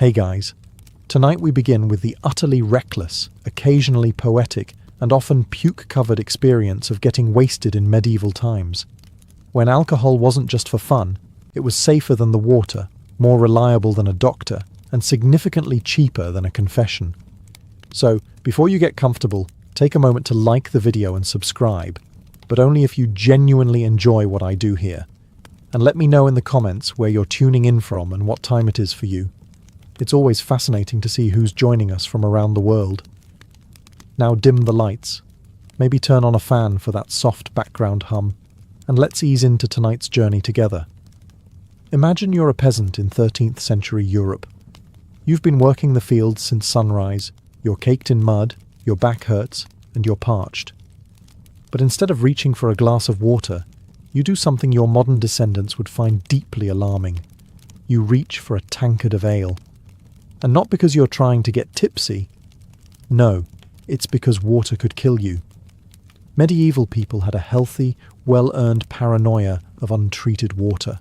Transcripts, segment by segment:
Hey guys, tonight we begin with the utterly reckless, occasionally poetic, and often puke-covered experience of getting wasted in medieval times. When alcohol wasn't just for fun, it was safer than the water, more reliable than a doctor, and significantly cheaper than a confession. So, before you get comfortable, take a moment to like the video and subscribe, but only if you genuinely enjoy what I do here. And let me know in the comments where you're tuning in from and what time it is for you. It's always fascinating to see who's joining us from around the world. Now dim the lights, maybe turn on a fan for that soft background hum, and let's ease into tonight's journey together. Imagine you're a peasant in 13th century Europe. You've been working the fields since sunrise, you're caked in mud, your back hurts, and you're parched. But instead of reaching for a glass of water, you do something your modern descendants would find deeply alarming. You reach for a tankard of ale. And not because you're trying to get tipsy. No, it's because water could kill you. Medieval people had a healthy, well-earned paranoia of untreated water.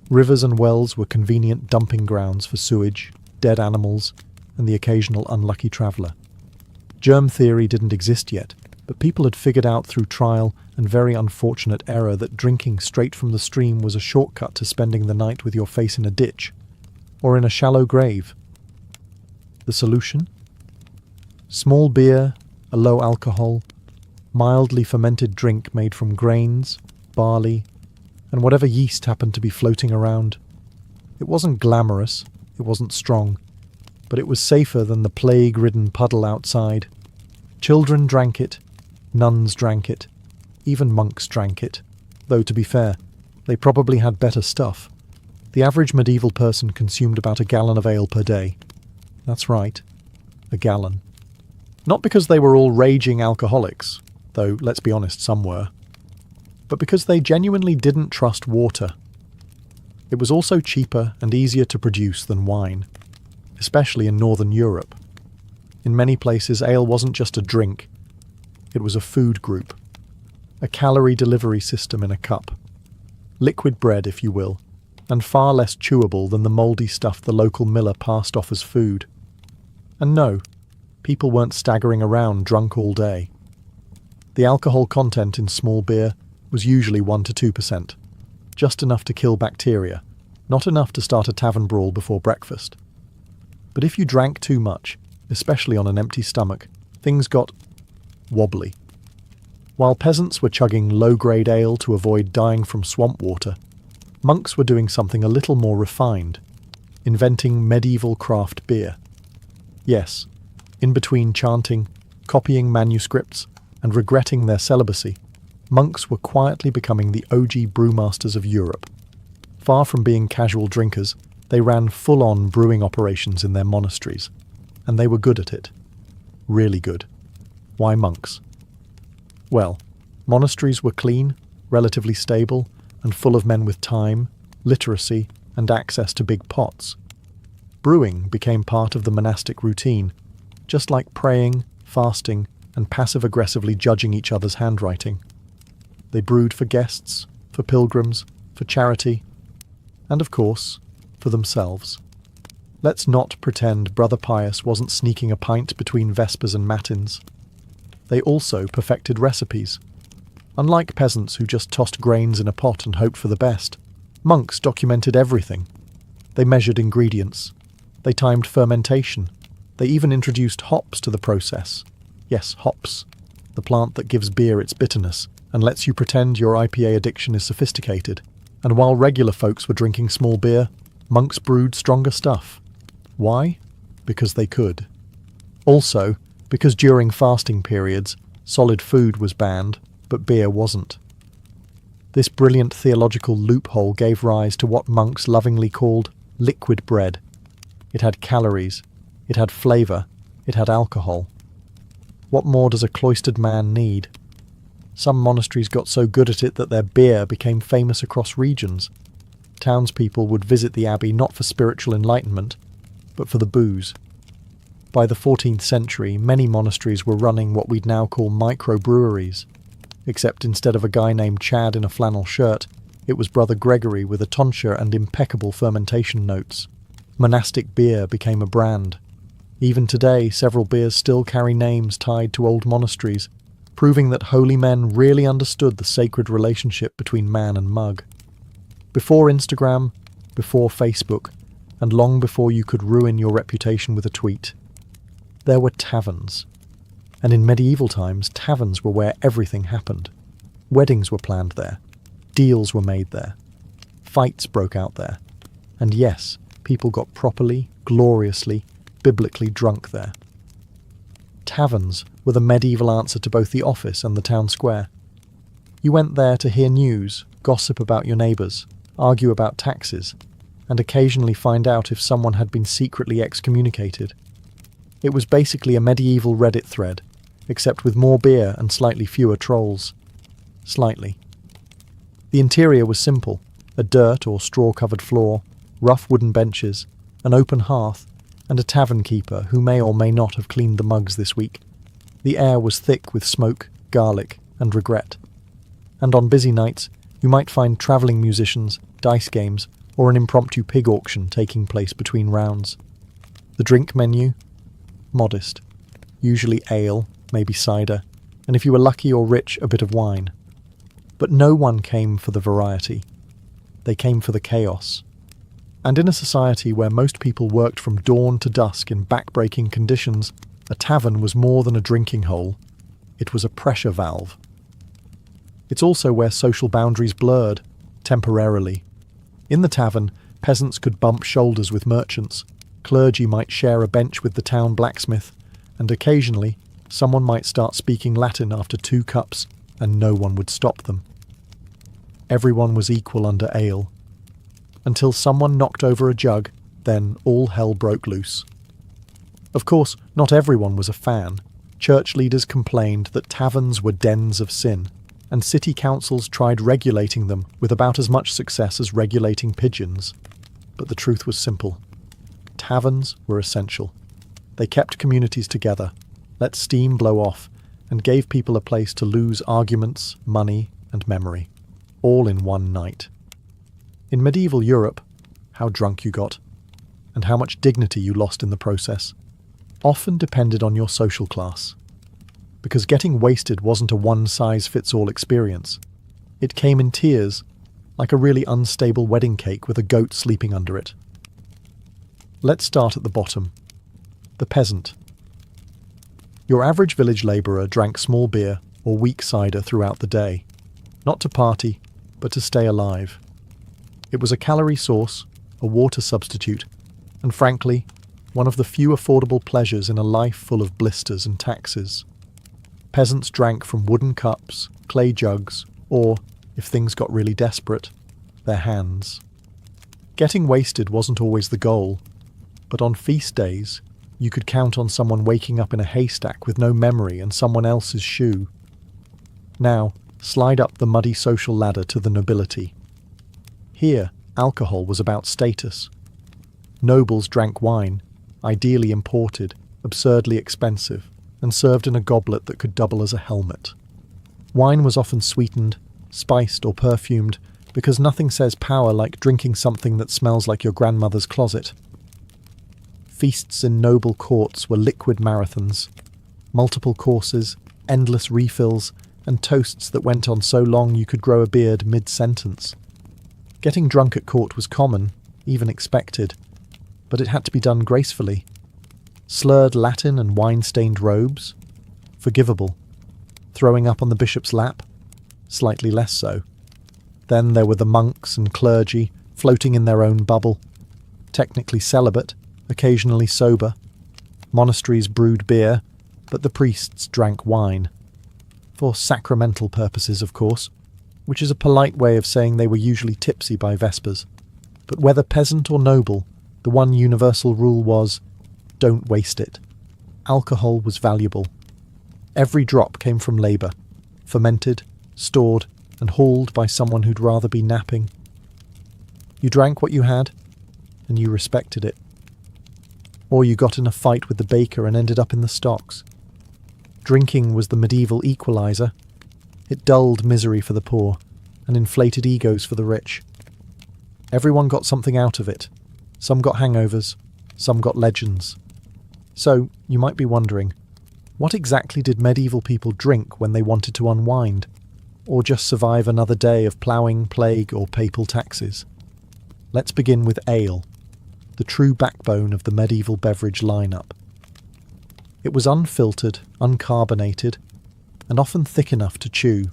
Rivers and wells were convenient dumping grounds for sewage, dead animals, and the occasional unlucky traveller. Germ theory didn't exist yet, but people had figured out through trial and very unfortunate error that drinking straight from the stream was a shortcut to spending the night with your face in a ditch, or in a shallow grave. The solution? Small beer, a low alcohol, mildly fermented drink made from grains, barley, and whatever yeast happened to be floating around. It wasn't glamorous, it wasn't strong, but it was safer than the plague-ridden puddle outside. Children drank it, nuns drank it, even monks drank it, though to be fair, they probably had better stuff. The average medieval person consumed about a gallon of ale per day. That's right, a gallon. Not because they were all raging alcoholics, though let's be honest, some were, but because they genuinely didn't trust water. It was also cheaper and easier to produce than wine, especially in Northern Europe. In many places, ale wasn't just a drink, it was a food group, a calorie delivery system in a cup. Liquid bread, if you will, and far less chewable than the mouldy stuff the local miller passed off as food. And no, people weren't staggering around drunk all day. The alcohol content in small beer was usually 1 to 2%, just enough to kill bacteria, not enough to start a tavern brawl before breakfast. But if you drank too much, especially on an empty stomach, things got wobbly. While peasants were chugging low-grade ale to avoid dying from swamp water, monks were doing something a little more refined, inventing medieval craft beer. Yes, in between chanting, copying manuscripts, and regretting their celibacy, monks were quietly becoming the OG brewmasters of Europe. Far from being casual drinkers, they ran full-on brewing operations in their monasteries, and they were good at it. Really good. Why monks? Well, monasteries were clean, relatively stable, and full of men with time, literacy, and access to big pots. Brewing became part of the monastic routine, just like praying, fasting, and passive-aggressively judging each other's handwriting. They brewed for guests, for pilgrims, for charity, and of course, for themselves. Let's not pretend Brother Pius wasn't sneaking a pint between Vespers and Matins. They also perfected recipes. Unlike peasants who just tossed grains in a pot and hoped for the best, monks documented everything. They measured ingredients. They timed fermentation. They even introduced hops to the process. Yes, hops, the plant that gives beer its bitterness and lets you pretend your IPA addiction is sophisticated. And while regular folks were drinking small beer, monks brewed stronger stuff. Why? Because they could. Also, because during fasting periods, solid food was banned, but beer wasn't. This brilliant theological loophole gave rise to what monks lovingly called liquid bread. It had calories, it had flavour, it had alcohol. What more does a cloistered man need? Some monasteries got so good at it that their beer became famous across regions. Townspeople would visit the abbey not for spiritual enlightenment, but for the booze. By the 14th century, many monasteries were running what we'd now call microbreweries, except instead of a guy named Chad in a flannel shirt, it was Brother Gregory with a tonsure and impeccable fermentation notes. Monastic beer became a brand. Even today, several beers still carry names tied to old monasteries, proving that holy men really understood the sacred relationship between man and mug. Before Instagram, before Facebook, and long before you could ruin your reputation with a tweet, there were taverns. And in medieval times, taverns were where everything happened. Weddings were planned there. Deals were made there. Fights broke out there. And yes, people got properly, gloriously, biblically drunk there. Taverns were the medieval answer to both the office and the town square. You went there to hear news, gossip about your neighbours, argue about taxes, and occasionally find out if someone had been secretly excommunicated. It was basically a medieval Reddit thread, except with more beer and slightly fewer trolls. Slightly. The interior was simple: a dirt or straw-covered floor, rough wooden benches, an open hearth, and a tavern keeper who may or may not have cleaned the mugs this week. The air was thick with smoke, garlic, and regret. And on busy nights, you might find travelling musicians, dice games, or an impromptu pig auction taking place between rounds. The drink menu? Modest. Usually ale, maybe cider, and if you were lucky or rich, a bit of wine. But no one came for the variety. They came for the chaos. And in a society where most people worked from dawn to dusk in back-breaking conditions, a tavern was more than a drinking hole. It was a pressure valve. It's also where social boundaries blurred, temporarily. In the tavern, peasants could bump shoulders with merchants, clergy might share a bench with the town blacksmith, and occasionally, someone might start speaking Latin after 2 cups, and no one would stop them. Everyone was equal under ale. Until someone knocked over a jug, then all hell broke loose. Of course, not everyone was a fan. Church leaders complained that taverns were dens of sin, and city councils tried regulating them with about as much success as regulating pigeons. But the truth was simple. Taverns were essential. They kept communities together, let steam blow off, and gave people a place to lose arguments, money, and memory, all in one night. In medieval Europe, how drunk you got, and how much dignity you lost in the process, often depended on your social class. Because getting wasted wasn't a one-size-fits-all experience. It came in tiers, like a really unstable wedding cake with a goat sleeping under it. Let's start at the bottom. The peasant. Your average village labourer drank small beer or weak cider throughout the day, not to party, but to stay alive. It was a calorie source, a water substitute, and frankly, one of the few affordable pleasures in a life full of blisters and taxes. Peasants drank from wooden cups, clay jugs, or, if things got really desperate, their hands. Getting wasted wasn't always the goal, but on feast days, you could count on someone waking up in a haystack with no memory and someone else's shoe. Now, slide up the muddy social ladder to the nobility. Here, alcohol was about status. Nobles drank wine, ideally imported, absurdly expensive, and served in a goblet that could double as a helmet. Wine was often sweetened, spiced or perfumed, because nothing says power like drinking something that smells like your grandmother's closet. Feasts in noble courts were liquid marathons, multiple courses, endless refills, and toasts that went on so long you could grow a beard mid-sentence. Getting drunk at court was common, even expected, but it had to be done gracefully. Slurred Latin and wine-stained robes? Forgivable. Throwing up on the bishop's lap? Slightly less so. Then there were the monks and clergy, floating in their own bubble. Technically celibate, occasionally sober. Monasteries brewed beer, but the priests drank wine. For sacramental purposes, of course, which is a polite way of saying they were usually tipsy by Vespers. But whether peasant or noble, the one universal rule was, don't waste it. Alcohol was valuable. Every drop came from labour, fermented, stored, and hauled by someone who'd rather be napping. You drank what you had, and you respected it. Or you got in a fight with the baker and ended up in the stocks. Drinking was the medieval equaliser. It dulled misery for the poor, and inflated egos for the rich. Everyone got something out of it, Some got hangovers, some got legends. So, you might be wondering, what exactly did medieval people drink when they wanted to unwind, or just survive another day of ploughing, plague, or papal taxes? Let's begin with ale, the true backbone of the medieval beverage lineup. It was unfiltered, uncarbonated, and often thick enough to chew.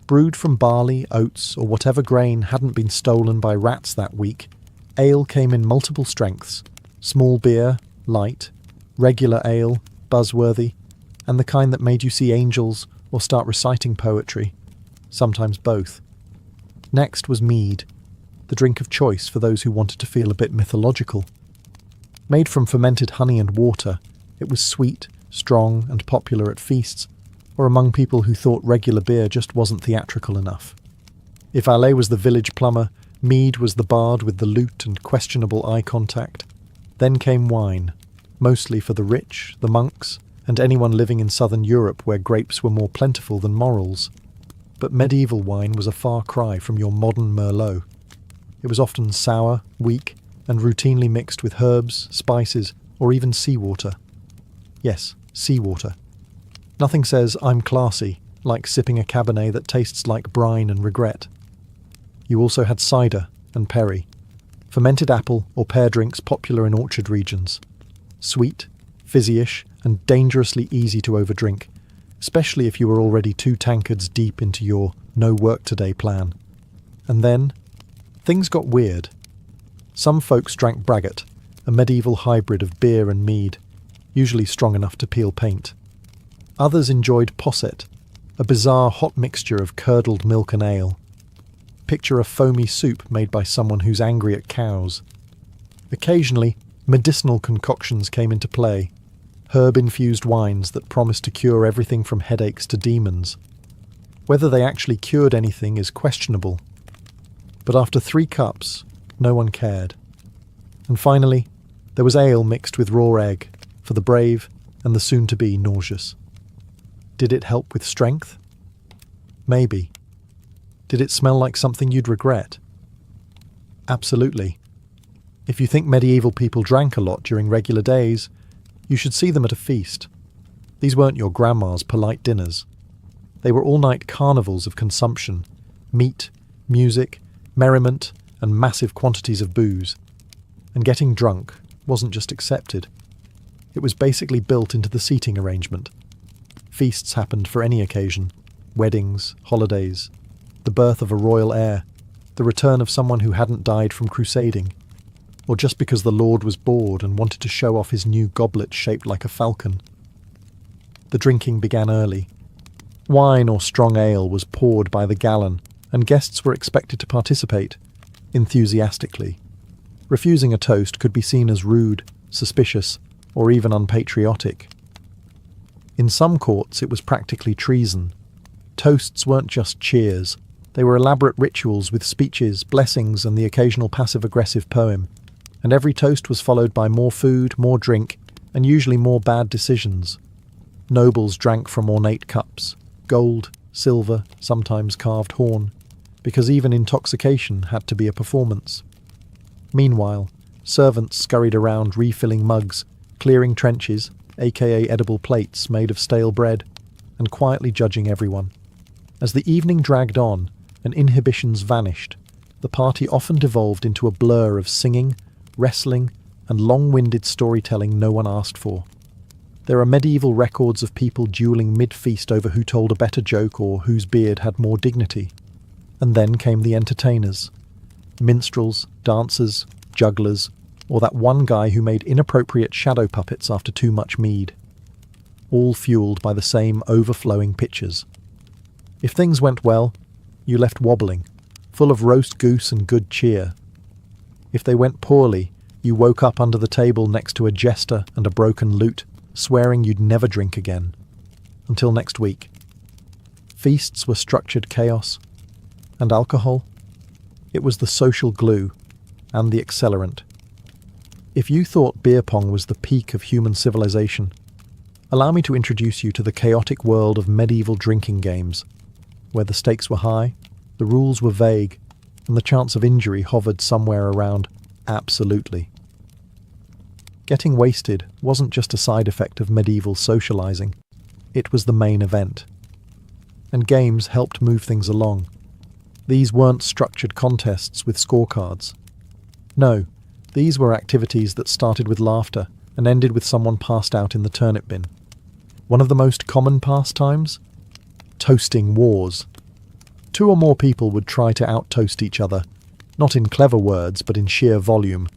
Brewed from barley, oats, or whatever grain hadn't been stolen by rats that week, ale came in multiple strengths: small beer, light, regular ale, buzzworthy, and the kind that made you see angels or start reciting poetry, sometimes both. Next was mead, the drink of choice for those who wanted to feel a bit mythological. Made from fermented honey and water, it was sweet, strong, and popular at feasts, or among people who thought regular beer just wasn't theatrical enough. If Ale was the village plumber, Mead was the bard with the lute and questionable eye contact. Then came wine, mostly for the rich, the monks, and anyone living in southern Europe where grapes were more plentiful than morels. But medieval wine was a far cry from your modern Merlot. It was often sour, weak, and routinely mixed with herbs, spices, or even seawater. Yes, seawater. Nothing says I'm classy like sipping a Cabernet that tastes like brine and regret. You also had cider and perry, fermented apple or pear drinks popular in orchard regions. Sweet, fizzy-ish, and dangerously easy to overdrink, especially if you were already 2 tankards deep into your no work today plan. And then, things got weird. Some folks drank braggot, a medieval hybrid of beer and mead, usually strong enough to peel paint. Others enjoyed posset, a bizarre hot mixture of curdled milk and ale. Picture a foamy soup made by someone who's angry at cows. Occasionally, medicinal concoctions came into play, herb-infused wines that promised to cure everything from headaches to demons. Whether they actually cured anything is questionable, but after 3 cups, no one cared. And finally, there was ale mixed with raw egg, for the brave and the soon-to-be nauseous. Did it help with strength? Maybe. Did it smell like something you'd regret? Absolutely. If you think medieval people drank a lot during regular days, you should see them at a feast. These weren't your grandma's polite dinners. They were all-night carnivals of consumption, meat, music, merriment, and massive quantities of booze. And getting drunk wasn't just accepted. It was basically built into the seating arrangement. Feasts happened for any occasion: weddings, holidays, the birth of a royal heir, the return of someone who hadn't died from crusading, or just because the Lord was bored and wanted to show off his new goblet shaped like a falcon. The drinking began early. Wine or strong ale was poured by the gallon, and guests were expected to participate, enthusiastically. Refusing a toast could be seen as rude, suspicious, or even unpatriotic. In some courts it was practically treason. Toasts weren't just cheers. They were elaborate rituals with speeches, blessings, and the occasional passive-aggressive poem. And every toast was followed by more food, more drink, and usually more bad decisions. Nobles drank from ornate cups, gold, silver, sometimes carved horn, because even intoxication had to be a performance. Meanwhile, servants scurried around refilling mugs, clearing trenches, aka edible plates made of stale bread, and quietly judging everyone. As the evening dragged on and inhibitions vanished, the party often devolved into a blur of singing, wrestling, and long-winded storytelling no one asked for. There are medieval records of people dueling mid-feast over who told a better joke or whose beard had more dignity. And then came the entertainers. Minstrels, dancers, jugglers, or that one guy who made inappropriate shadow puppets after too much mead. All fueled by the same overflowing pitchers. If things went well, you left wobbling, full of roast goose and good cheer. If they went poorly, you woke up under the table next to a jester and a broken lute, swearing you'd never drink again. Until next week. Feasts were structured chaos. And alcohol? It was the social glue and the accelerant. If you thought beer pong was the peak of human civilization, allow me to introduce you to the chaotic world of medieval drinking games, where the stakes were high, the rules were vague, and the chance of injury hovered somewhere around Absolutely. Getting wasted wasn't just a side effect of medieval socializing, it was the main event. And games helped move things along. These weren't structured contests with scorecards. No, these were activities that started with laughter and ended with someone passed out in the turnip bin. One of the most common pastimes? Toasting wars. 2 or more people would try to out-toast each other, not in clever words but in sheer volume.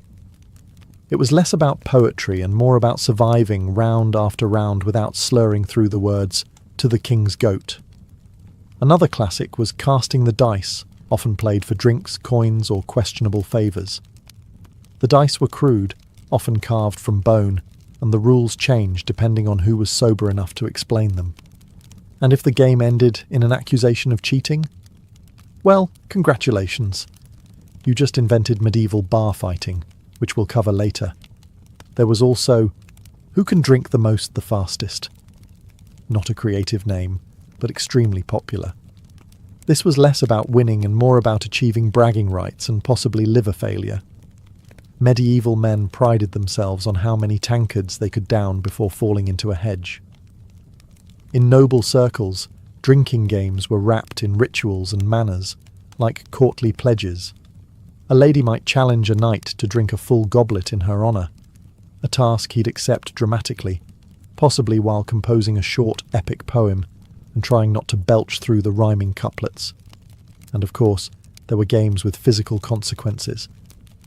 It was less about poetry and more about surviving round after round without slurring through the words, "to the king's goat." Another classic was casting the dice, often played for drinks, coins, or questionable favours. The dice were crude, often carved from bone, and the rules changed depending on who was sober enough to explain them. And if the game ended in an accusation of cheating? Well, congratulations. You just invented medieval bar fighting, which we'll cover later. There was also, who can drink the most the fastest? Not a creative name, but extremely popular. This was less about winning and more about achieving bragging rights and possibly liver failure. Medieval men prided themselves on how many tankards they could down before falling into a hedge. In noble circles, drinking games were wrapped in rituals and manners, like courtly pledges. A lady might challenge a knight to drink a full goblet in her honour, a task he'd accept dramatically, possibly while composing a short epic poem and trying not to belch through the rhyming couplets. And of course, there were games with physical consequences,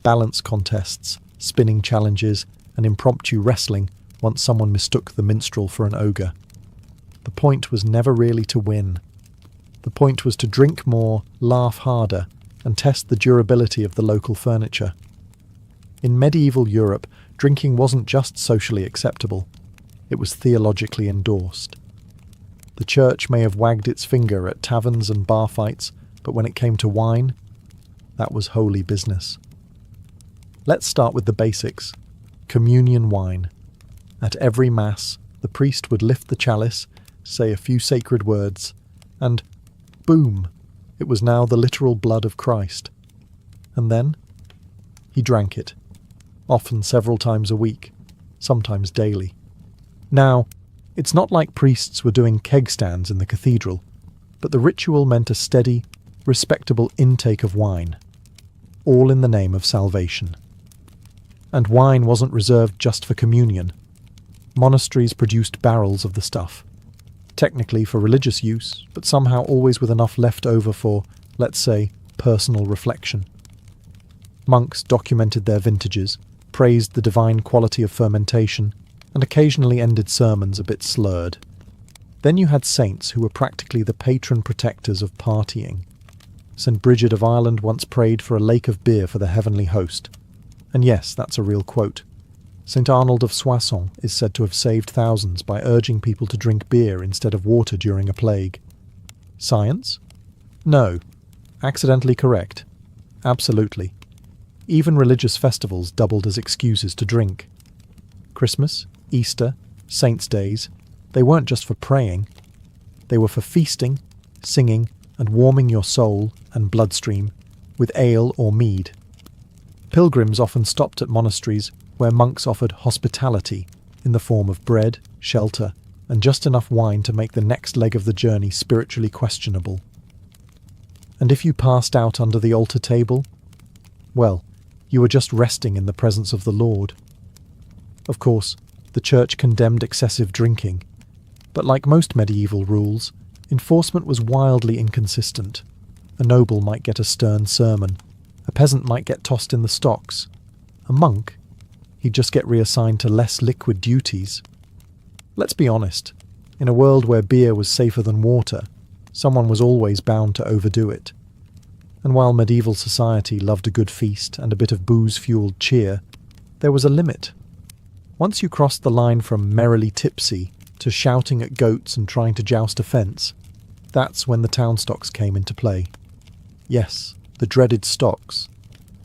balance contests, spinning challenges, and impromptu wrestling once someone mistook the minstrel for an ogre. The point was never really to win. The point was to drink more, laugh harder, and test the durability of the local furniture. In medieval Europe, drinking wasn't just socially acceptable, it was theologically endorsed. The church may have wagged its finger at taverns and bar fights, but when it came to wine, that was holy business. Let's start with the basics. Communion wine. At every Mass, the priest would lift the chalice, say a few sacred words, and boom, it was now the literal blood of Christ. And then he drank it, often several times a week, sometimes daily. Now, it's not like priests were doing keg stands in the cathedral, but the ritual meant a steady, respectable intake of wine, all in the name of salvation. And wine wasn't reserved just for communion. Monasteries produced barrels of the stuff, technically for religious use, but somehow always with enough left over for, let's say, personal reflection. Monks documented their vintages, praised the divine quality of fermentation, and occasionally ended sermons a bit slurred. Then you had saints who were practically the patron protectors of partying. St. Bridget of Ireland once prayed for a lake of beer for the heavenly host. And yes, that's a real quote. St. Arnold of Soissons is said to have saved thousands by urging people to drink beer instead of water during a plague. Science? No. Accidentally correct. Absolutely. Even religious festivals doubled as excuses to drink. Christmas, Easter, Saints' Days, they weren't just for praying. They were for feasting, singing, and warming your soul and bloodstream with ale or mead. Pilgrims often stopped at monasteries where monks offered hospitality in the form of bread, shelter, and just enough wine to make the next leg of the journey spiritually questionable. And if you passed out under the altar table, well, you were just resting in the presence of the Lord. Of course, the Church condemned excessive drinking, but like most medieval rules, enforcement was wildly inconsistent. A noble might get a stern sermon, a peasant might get tossed in the stocks. A monk, he'd just get reassigned to less liquid duties. Let's be honest, in a world where beer was safer than water, someone was always bound to overdo it. And while medieval society loved a good feast and a bit of booze-fueled cheer, there was a limit. Once you crossed the line from merrily tipsy to shouting at goats and trying to joust a fence, that's when the town stocks came into play. Yes, the dreaded stocks.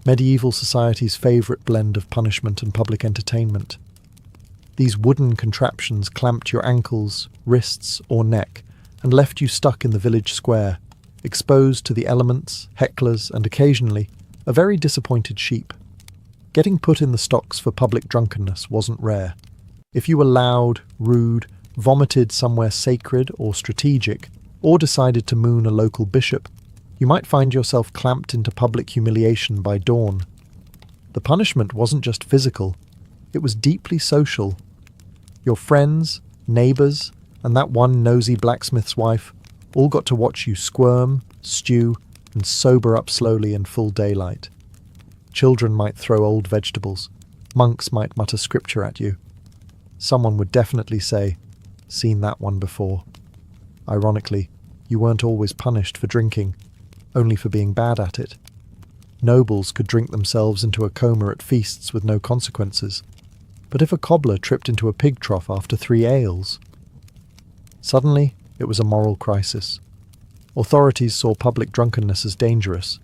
Medieval society's favourite blend of punishment and public entertainment. These wooden contraptions clamped your ankles, wrists, or neck and left you stuck in the village square, exposed to the elements, hecklers, and occasionally a very disappointed sheep. Getting put in the stocks for public drunkenness wasn't rare. If you were loud, rude, vomited somewhere sacred or strategic, or decided to moon a local bishop, you might find yourself clamped into public humiliation by dawn. The punishment wasn't just physical, it was deeply social. Your friends, neighbours, and that one nosy blacksmith's wife all got to watch you squirm, stew, and sober up slowly in full daylight. Children might throw old vegetables. Monks might mutter scripture at you. Someone would definitely say, "Seen that one before." Ironically, you weren't always punished for drinking, only for being bad at it. Nobles could drink themselves into a coma at feasts with no consequences. But if a cobbler tripped into a pig trough after 3 ales? Suddenly, it was a moral crisis. Authorities saw public drunkenness as dangerous,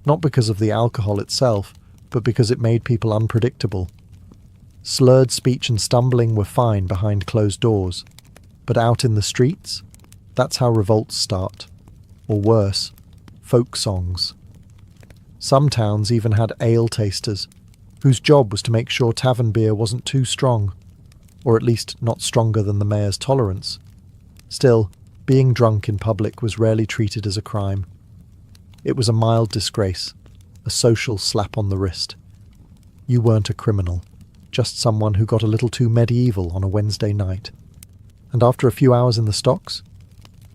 not because of the alcohol itself, but because it made people unpredictable. Slurred speech and stumbling were fine behind closed doors, but out in the streets, that's how revolts start. Or worse, folk songs. Some towns even had ale tasters, whose job was to make sure tavern beer wasn't too strong, or at least not stronger than the mayor's tolerance. Still, being drunk in public was rarely treated as a crime. It was a mild disgrace, a social slap on the wrist. You weren't a criminal, just someone who got a little too medieval on a Wednesday night. And after a few hours in the stocks,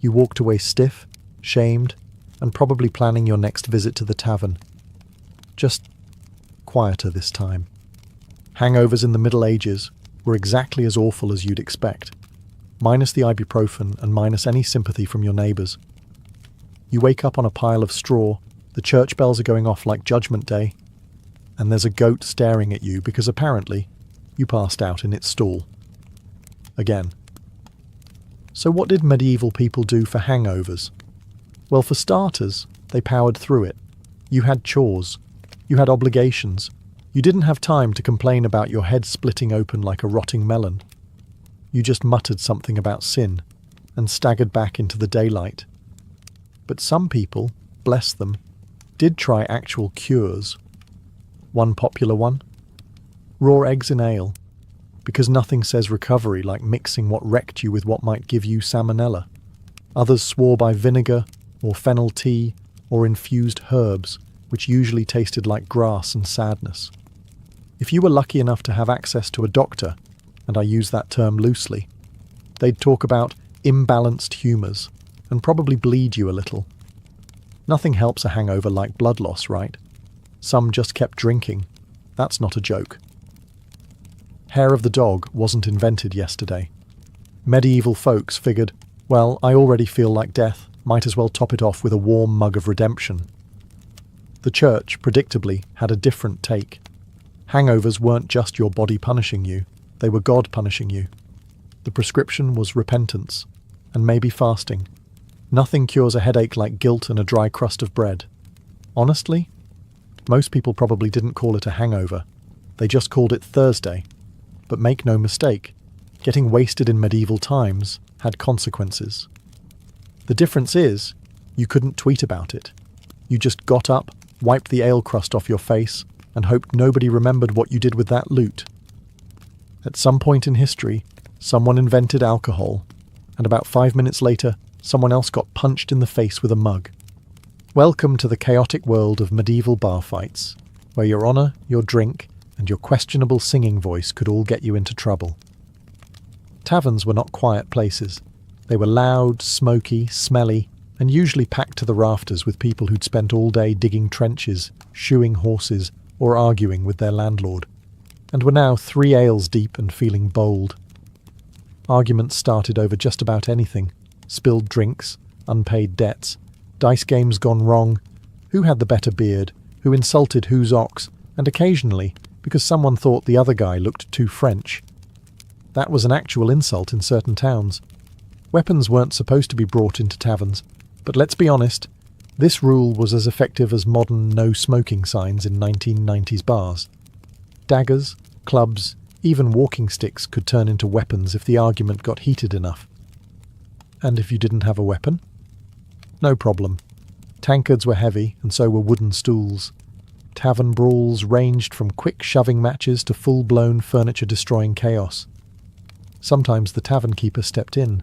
you walked away stiff, shamed, and probably planning your next visit to the tavern. Just quieter this time. Hangovers in the Middle Ages were exactly as awful as you'd expect, minus the ibuprofen and minus any sympathy from your neighbours. You wake up on a pile of straw, the church bells are going off like Judgment Day, and there's a goat staring at you because apparently you passed out in its stall. Again. So what did medieval people do for hangovers? Well, for starters, they powered through it. You had chores. You had obligations. You didn't have time to complain about your head splitting open like a rotting melon. You just muttered something about sin and staggered back into the daylight. But some people, bless them, did try actual cures. One popular one? Raw eggs in ale, because nothing says recovery like mixing what wrecked you with what might give you salmonella. Others swore by vinegar, or fennel tea, or infused herbs, which usually tasted like grass and sadness. If you were lucky enough to have access to a doctor, and I use that term loosely, they'd talk about imbalanced humours, and probably bleed you a little. Nothing helps a hangover like blood loss, right? Some just kept drinking. That's not a joke. Hair of the dog wasn't invented yesterday. Medieval folks figured, well, I already feel like death, might as well top it off with a warm mug of redemption. The church, predictably, had a different take. Hangovers weren't just your body punishing you, they were God punishing you. The prescription was repentance, and maybe fasting. Nothing cures a headache like guilt and a dry crust of bread. Honestly, most people probably didn't call it a hangover. They just called it Thursday. But make no mistake, getting wasted in medieval times had consequences. The difference is, you couldn't tweet about it. You just got up, wiped the ale crust off your face, and hoped nobody remembered what you did with that loot. At some point in history, someone invented alcohol, and about 5 minutes later, someone else got punched in the face with a mug. Welcome to the chaotic world of medieval bar fights, where your honour, your drink, and your questionable singing voice could all get you into trouble. Taverns were not quiet places. They were loud, smoky, smelly, and usually packed to the rafters with people who'd spent all day digging trenches, shoeing horses, or arguing with their landlord, and were now 3 ales deep and feeling bold. Arguments started over just about anything: spilled drinks, unpaid debts, dice games gone wrong, who had the better beard, who insulted whose ox, and occasionally, because someone thought the other guy looked too French. That was an actual insult in certain towns. Weapons weren't supposed to be brought into taverns, but let's be honest, this rule was as effective as modern no-smoking signs in 1990s bars. Daggers, clubs, even walking sticks could turn into weapons if the argument got heated enough. And if you didn't have a weapon? No problem. Tankards were heavy, and so were wooden stools. Tavern brawls ranged from quick shoving matches to full-blown furniture-destroying chaos. Sometimes the tavern keeper stepped in.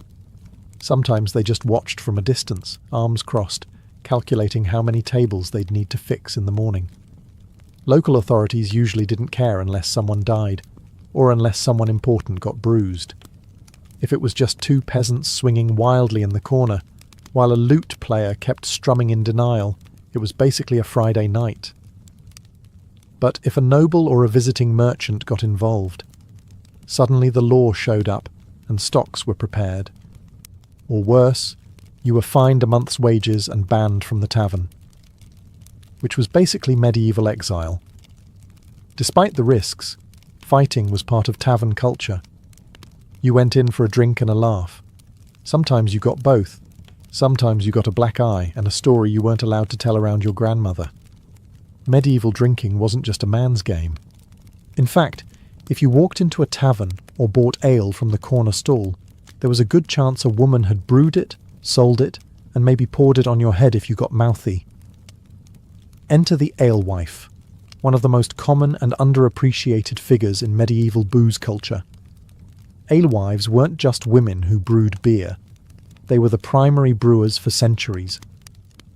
Sometimes they just watched from a distance, arms crossed, calculating how many tables they'd need to fix in the morning. Local authorities usually didn't care unless someone died, or unless someone important got bruised. If it was just two peasants swinging wildly in the corner, while a lute player kept strumming in denial, it was basically a Friday night. But if a noble or a visiting merchant got involved, suddenly the law showed up and stocks were prepared. Or worse, you were fined a month's wages and banned from the tavern, which was basically medieval exile. Despite the risks, fighting was part of tavern culture. You went in for a drink and a laugh. Sometimes you got both. Sometimes you got a black eye and a story you weren't allowed to tell around your grandmother. Medieval drinking wasn't just a man's game. In fact, if you walked into a tavern or bought ale from the corner stall, there was a good chance a woman had brewed it, sold it, and maybe poured it on your head if you got mouthy. Enter the alewife, one of the most common and underappreciated figures in medieval booze culture. Alewives weren't just women who brewed beer. They were the primary brewers for centuries.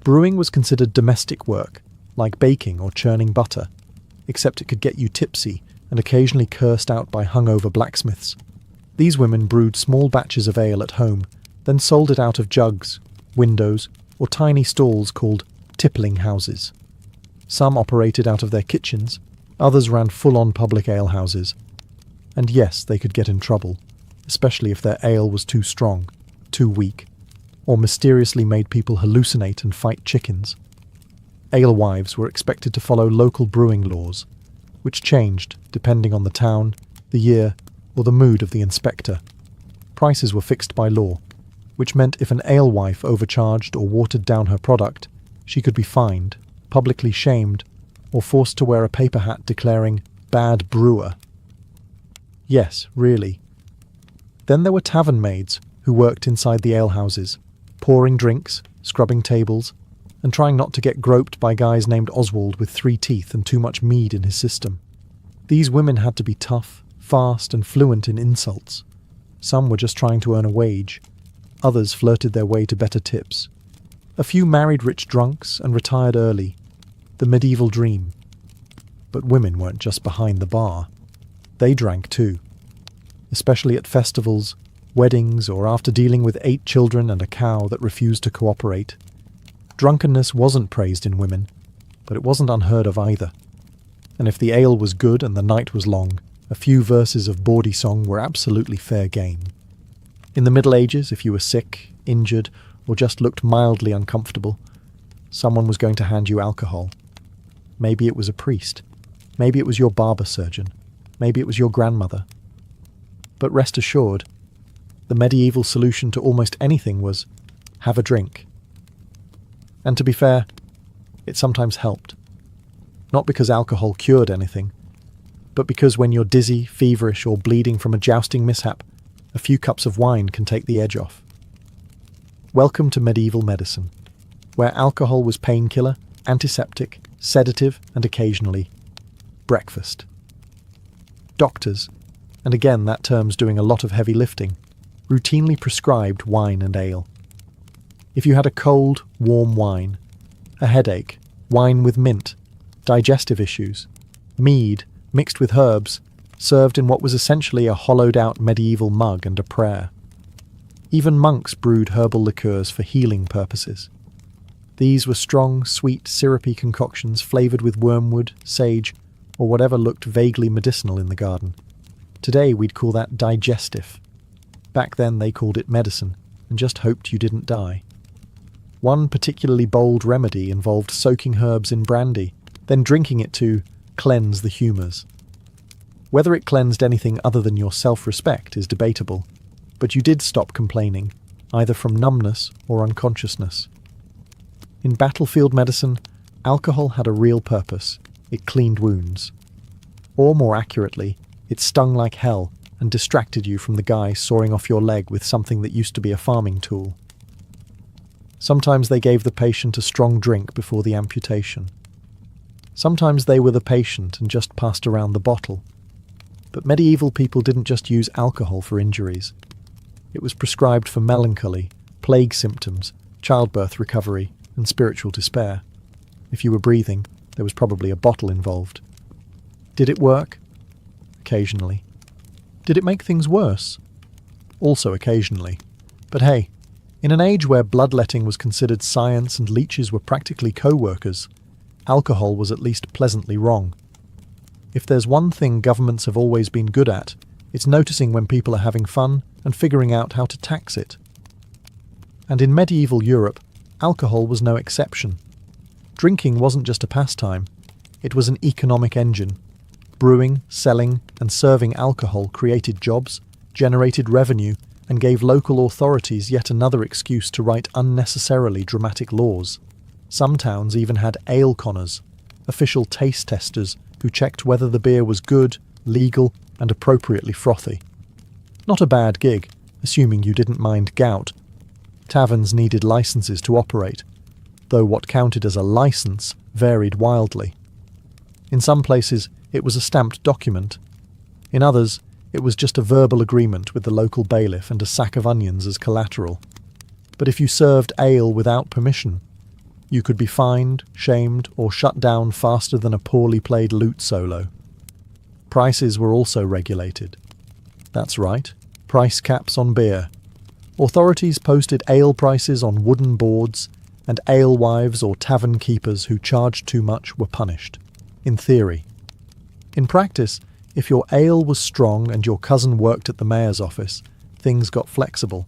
Brewing was considered domestic work, like baking or churning butter, except it could get you tipsy and occasionally cursed out by hungover blacksmiths. These women brewed small batches of ale at home, then sold it out of jugs, windows, or tiny stalls called tippling houses. Some operated out of their kitchens, others ran full-on public alehouses. And yes, they could get in trouble, especially if their ale was too strong, too weak, or mysteriously made people hallucinate and fight chickens. Alewives were expected to follow local brewing laws, which changed depending on the town, the year, or the mood of the inspector. Prices were fixed by law, which meant if an alewife overcharged or watered down her product, she could be fined, publicly shamed, or forced to wear a paper hat declaring, "Bad brewer." Yes, really. Then there were tavern maids who worked inside the alehouses, pouring drinks, scrubbing tables, and trying not to get groped by guys named Oswald with 3 teeth and too much mead in his system. These women had to be tough, fast, and fluent in insults. Some were just trying to earn a wage. Others flirted their way to better tips. A few married rich drunks and retired early. The medieval dream. But women weren't just behind the bar. They drank too. Especially at festivals, weddings, or after dealing with 8 children and a cow that refused to cooperate. Drunkenness wasn't praised in women, but it wasn't unheard of either. And if the ale was good and the night was long, a few verses of bawdy song were absolutely fair game. In the Middle Ages, if you were sick, injured, or just looked mildly uncomfortable, someone was going to hand you alcohol. Maybe it was a priest. Maybe it was your barber surgeon. Maybe it was your grandmother. But rest assured, the medieval solution to almost anything was, have a drink. And to be fair, it sometimes helped. Not because alcohol cured anything, but because when you're dizzy, feverish, or bleeding from a jousting mishap, a few cups of wine can take the edge off. Welcome to medieval medicine, where alcohol was painkiller, antiseptic, sedative, and occasionally breakfast. Doctors, and again that term's doing a lot of heavy lifting, routinely prescribed wine and ale. If you had a cold, warm wine, a headache, wine with mint, digestive issues, mead mixed with herbs, served in what was essentially a hollowed-out medieval mug and a prayer. Even monks brewed herbal liqueurs for healing purposes. These were strong, sweet, syrupy concoctions flavoured with wormwood, sage, or whatever looked vaguely medicinal in the garden. Today we'd call that digestive. Back then they called it medicine, and just hoped you didn't die. One particularly bold remedy involved soaking herbs in brandy, then drinking it to cleanse the humours. Whether it cleansed anything other than your self-respect is debatable, but you did stop complaining, either from numbness or unconsciousness. In battlefield medicine, alcohol had a real purpose. It cleaned wounds. Or more accurately, it stung like hell and distracted you from the guy sawing off your leg with something that used to be a farming tool. Sometimes they gave the patient a strong drink before the amputation. Sometimes they were the patient and just passed around the bottle. But medieval people didn't just use alcohol for injuries. It was prescribed for melancholy, plague symptoms, childbirth recovery, and spiritual despair. If you were breathing, there was probably a bottle involved. Did it work? Occasionally. Did it make things worse? Also occasionally. But hey, in an age where bloodletting was considered science and leeches were practically co-workers, alcohol was at least pleasantly wrong. If there's one thing governments have always been good at, it's noticing when people are having fun and figuring out how to tax it. And in medieval Europe, alcohol was no exception. Drinking wasn't just a pastime, it was an economic engine. Brewing, selling, and serving alcohol created jobs, generated revenue, and gave local authorities yet another excuse to write unnecessarily dramatic laws. Some towns even had ale conners, official taste testers who checked whether the beer was good, legal, and appropriately frothy. Not a bad gig, assuming you didn't mind gout. Taverns needed licenses to operate, though what counted as a license varied wildly. In some places, it was a stamped document. In others, it was just a verbal agreement with the local bailiff and a sack of onions as collateral. But if you served ale without permission, you could be fined, shamed, or shut down faster than a poorly played lute solo. Prices were also regulated. That's right, price caps on beer. Authorities posted ale prices on wooden boards, and alewives or tavern keepers who charged too much were punished. In theory. In practice, if your ale was strong and your cousin worked at the mayor's office, things got flexible.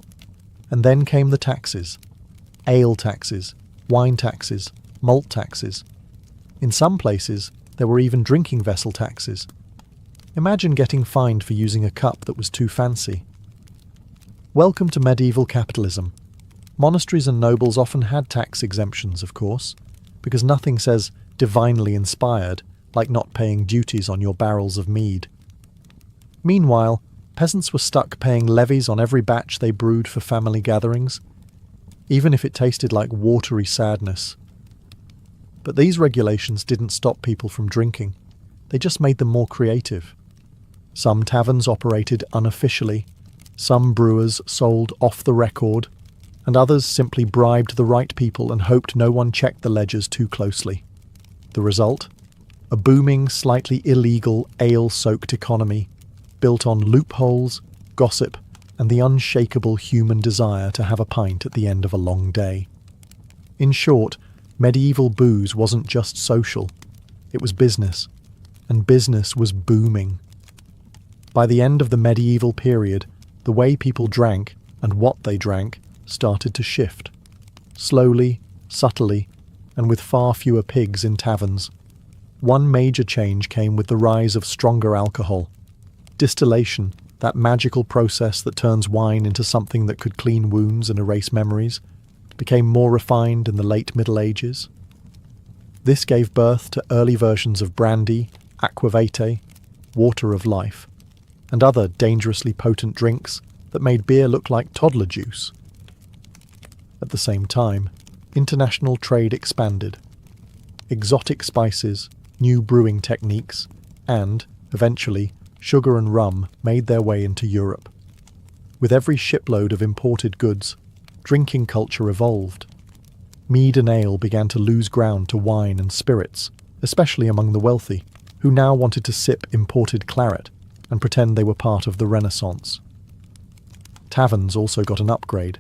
And then came the taxes. Ale taxes, wine taxes, malt taxes. In some places, there were even drinking vessel taxes. Imagine getting fined for using a cup that was too fancy. Welcome to medieval capitalism. Monasteries and nobles often had tax exemptions, of course, because nothing says divinely inspired like not paying duties on your barrels of mead. Meanwhile, peasants were stuck paying levies on every batch they brewed for family gatherings, even if it tasted like watery sadness. But these regulations didn't stop people from drinking. They just made them more creative. Some taverns operated unofficially, some brewers sold off the record, and others simply bribed the right people and hoped no one checked the ledgers too closely. The result? A booming, slightly illegal, ale-soaked economy, built on loopholes, gossip, and the unshakable human desire to have a pint at the end of a long day. In short, medieval booze wasn't just social, it was business, and business was booming. By the end of the medieval period, the way people drank, and what they drank, started to shift. Slowly, subtly, and with far fewer pigs in taverns. One major change came with the rise of stronger alcohol. Distillation, that magical process that turns wine into something that could clean wounds and erase memories, became more refined in the late Middle Ages. This gave birth to early versions of brandy, aquavitae, water of life, and other dangerously potent drinks that made beer look like toddler juice. At the same time, international trade expanded. Exotic spices, new brewing techniques, and, eventually, sugar and rum made their way into Europe. With every shipload of imported goods, drinking culture evolved. Mead and ale began to lose ground to wine and spirits, especially among the wealthy, who now wanted to sip imported claret and pretend they were part of the Renaissance. Taverns also got an upgrade.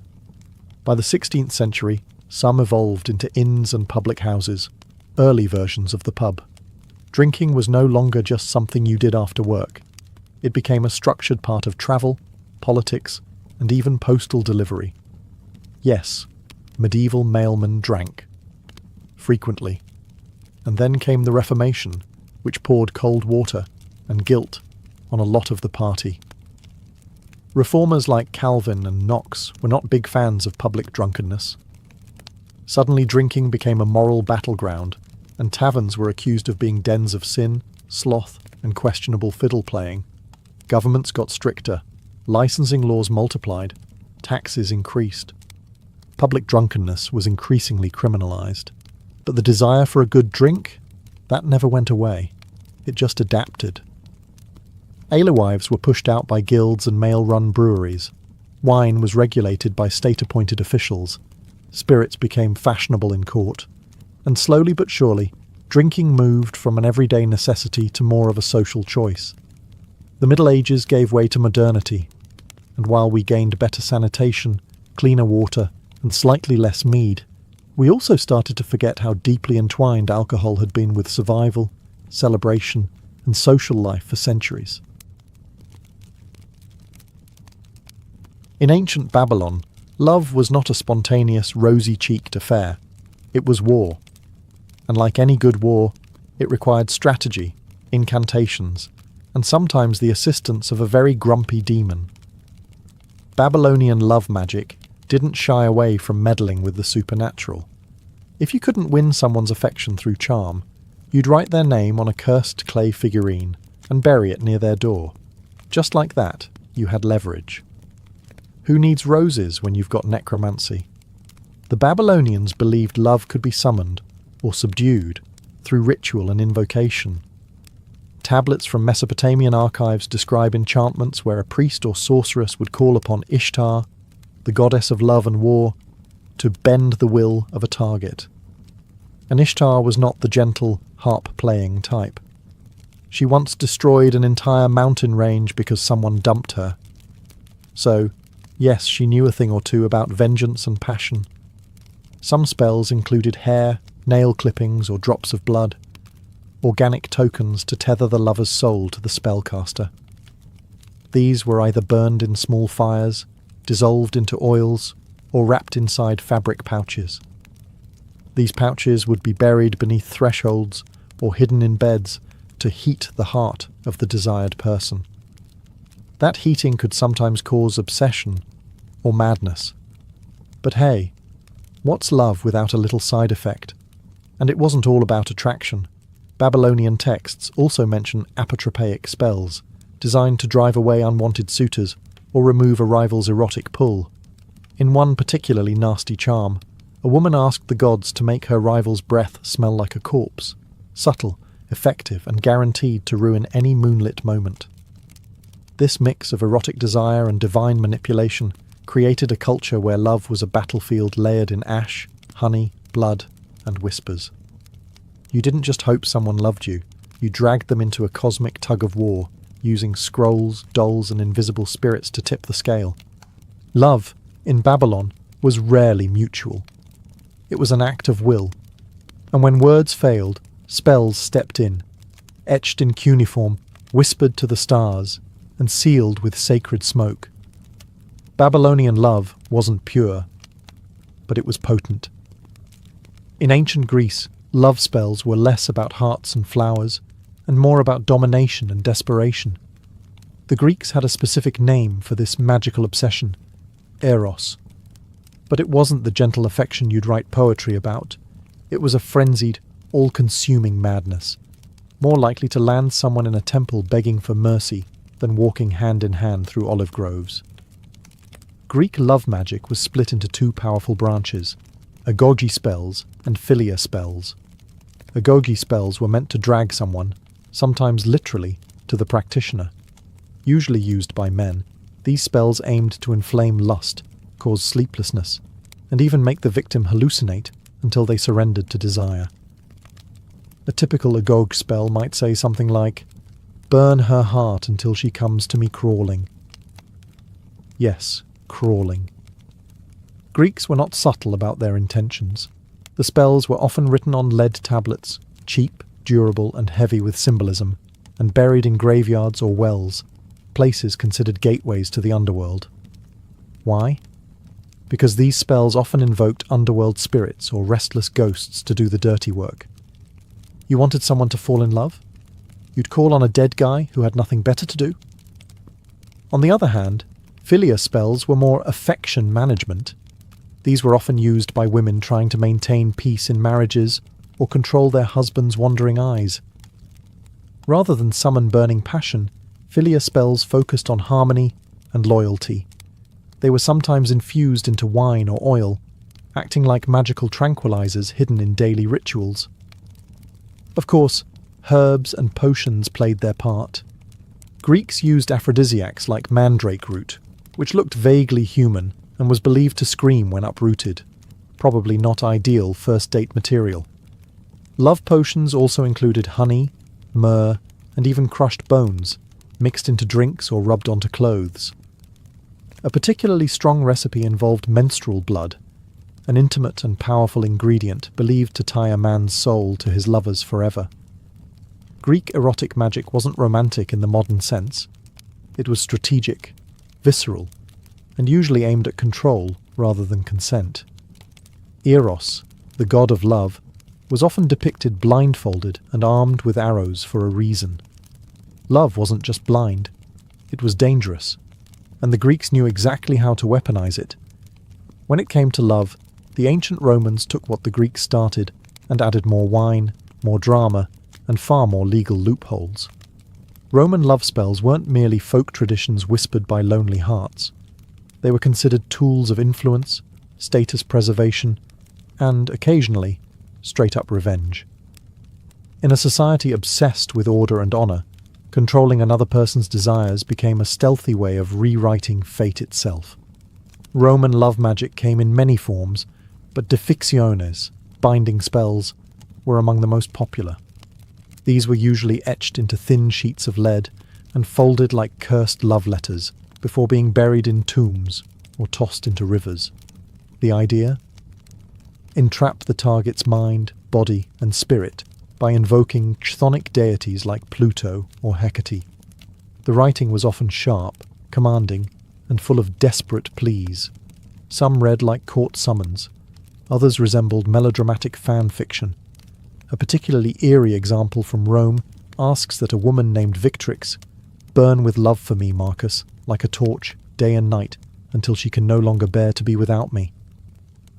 By the 16th century, some evolved into inns and public houses, early versions of the pub. Drinking was no longer just something you did after work. It became a structured part of travel, politics, and even postal delivery. Yes, medieval mailmen drank. Frequently. And then came the Reformation, which poured cold water and guilt on a lot of the party. Reformers like Calvin and Knox were not big fans of public drunkenness. Suddenly drinking became a moral battleground, and taverns were accused of being dens of sin, sloth, and questionable fiddle-playing. Governments got stricter, licensing laws multiplied, taxes increased. Public drunkenness was increasingly criminalized. But the desire for a good drink? That never went away. It just adapted. Alewives were pushed out by guilds and male-run breweries. Wine was regulated by state-appointed officials. Spirits became fashionable in court. And slowly but surely, drinking moved from an everyday necessity to more of a social choice. The Middle Ages gave way to modernity, and while we gained better sanitation, cleaner water, and slightly less mead, we also started to forget how deeply entwined alcohol had been with survival, celebration, and social life for centuries. In ancient Babylon, love was not a spontaneous, rosy-cheeked affair. It was war. And like any good war, it required strategy, incantations, and sometimes the assistance of a very grumpy demon. Babylonian love magic didn't shy away from meddling with the supernatural. If you couldn't win someone's affection through charm, you'd write their name on a cursed clay figurine and bury it near their door. Just like that, you had leverage. Who needs roses when you've got necromancy? The Babylonians believed love could be summoned, or subdued, through ritual and invocation. Tablets from Mesopotamian archives describe enchantments where a priest or sorceress would call upon Ishtar, the goddess of love and war, to bend the will of a target. And Ishtar was not the gentle, harp-playing type. She once destroyed an entire mountain range because someone dumped her. So, yes, she knew a thing or two about vengeance and passion. Some spells included hair, nail clippings, or drops of blood, organic tokens to tether the lover's soul to the spellcaster. These were either burned in small fires, dissolved into oils, or wrapped inside fabric pouches. These pouches would be buried beneath thresholds or hidden in beds to heat the heart of the desired person. That heating could sometimes cause obsession or madness. But hey, what's love without a little side effect? And it wasn't all about attraction. Babylonian texts also mention apotropaic spells, designed to drive away unwanted suitors or remove a rival's erotic pull. In one particularly nasty charm, a woman asked the gods to make her rival's breath smell like a corpse, subtle, effective, and guaranteed to ruin any moonlit moment. This mix of erotic desire and divine manipulation created a culture where love was a battlefield layered in ash, honey, blood, and whispers. You didn't just hope someone loved you, you dragged them into a cosmic tug-of-war, using scrolls, dolls, and invisible spirits to tip the scale. Love, in Babylon, was rarely mutual. It was an act of will, and when words failed, spells stepped in, etched in cuneiform, whispered to the stars, and sealed with sacred smoke. Babylonian love wasn't pure, but it was potent. In ancient Greece, love spells were less about hearts and flowers, and more about domination and desperation. The Greeks had a specific name for this magical obsession, eros. But it wasn't the gentle affection you'd write poetry about. It was a frenzied, all-consuming madness, more likely to land someone in a temple begging for mercy than walking hand in hand through olive groves. Greek love magic was split into two powerful branches, agoge spells and philia spells. Agoge spells were meant to drag someone, sometimes literally, to the practitioner. Usually used by men, these spells aimed to inflame lust, cause sleeplessness, and even make the victim hallucinate until they surrendered to desire. A typical agoge spell might say something like, "Burn her heart until she comes to me crawling." Yes, crawling. Greeks were not subtle about their intentions. The spells were often written on lead tablets, cheap, durable, and heavy with symbolism, and buried in graveyards or wells, places considered gateways to the underworld. Why? Because these spells often invoked underworld spirits or restless ghosts to do the dirty work. You wanted someone to fall in love? You'd call on a dead guy who had nothing better to do? On the other hand, philia spells were more affection management. These were often used by women trying to maintain peace in marriages or control their husband's wandering eyes. Rather than summon burning passion, philia spells focused on harmony and loyalty. They were sometimes infused into wine or oil, acting like magical tranquilizers hidden in daily rituals. Of course, herbs and potions played their part. Greeks used aphrodisiacs like mandrake root, which looked vaguely human and was believed to scream when uprooted, probably not ideal first-date material. Love potions also included honey, myrrh, and even crushed bones, mixed into drinks or rubbed onto clothes. A particularly strong recipe involved menstrual blood, an intimate and powerful ingredient believed to tie a man's soul to his lovers forever. Greek erotic magic wasn't romantic in the modern sense. It was strategic, visceral, and usually aimed at control rather than consent. Eros, the god of love, was often depicted blindfolded and armed with arrows for a reason. Love wasn't just blind, it was dangerous, and the Greeks knew exactly how to weaponize it. When it came to love, the ancient Romans took what the Greeks started and added more wine, more drama, and far more legal loopholes. Roman love spells weren't merely folk traditions whispered by lonely hearts. They were considered tools of influence, status preservation, and, occasionally, straight-up revenge. In a society obsessed with order and honour, controlling another person's desires became a stealthy way of rewriting fate itself. Roman love magic came in many forms, but deficciones, binding spells, were among the most popular. These were usually etched into thin sheets of lead and folded like cursed love letters before being buried in tombs or tossed into rivers. The idea? Entrap the target's mind, body, and spirit by invoking chthonic deities like Pluto or Hecate. The writing was often sharp, commanding, and full of desperate pleas. Some read like court summons, others resembled melodramatic fan fiction. A particularly eerie example from Rome asks that a woman named Victrix burn with love for me, Marcus, like a torch, day and night, until she can no longer bear to be without me.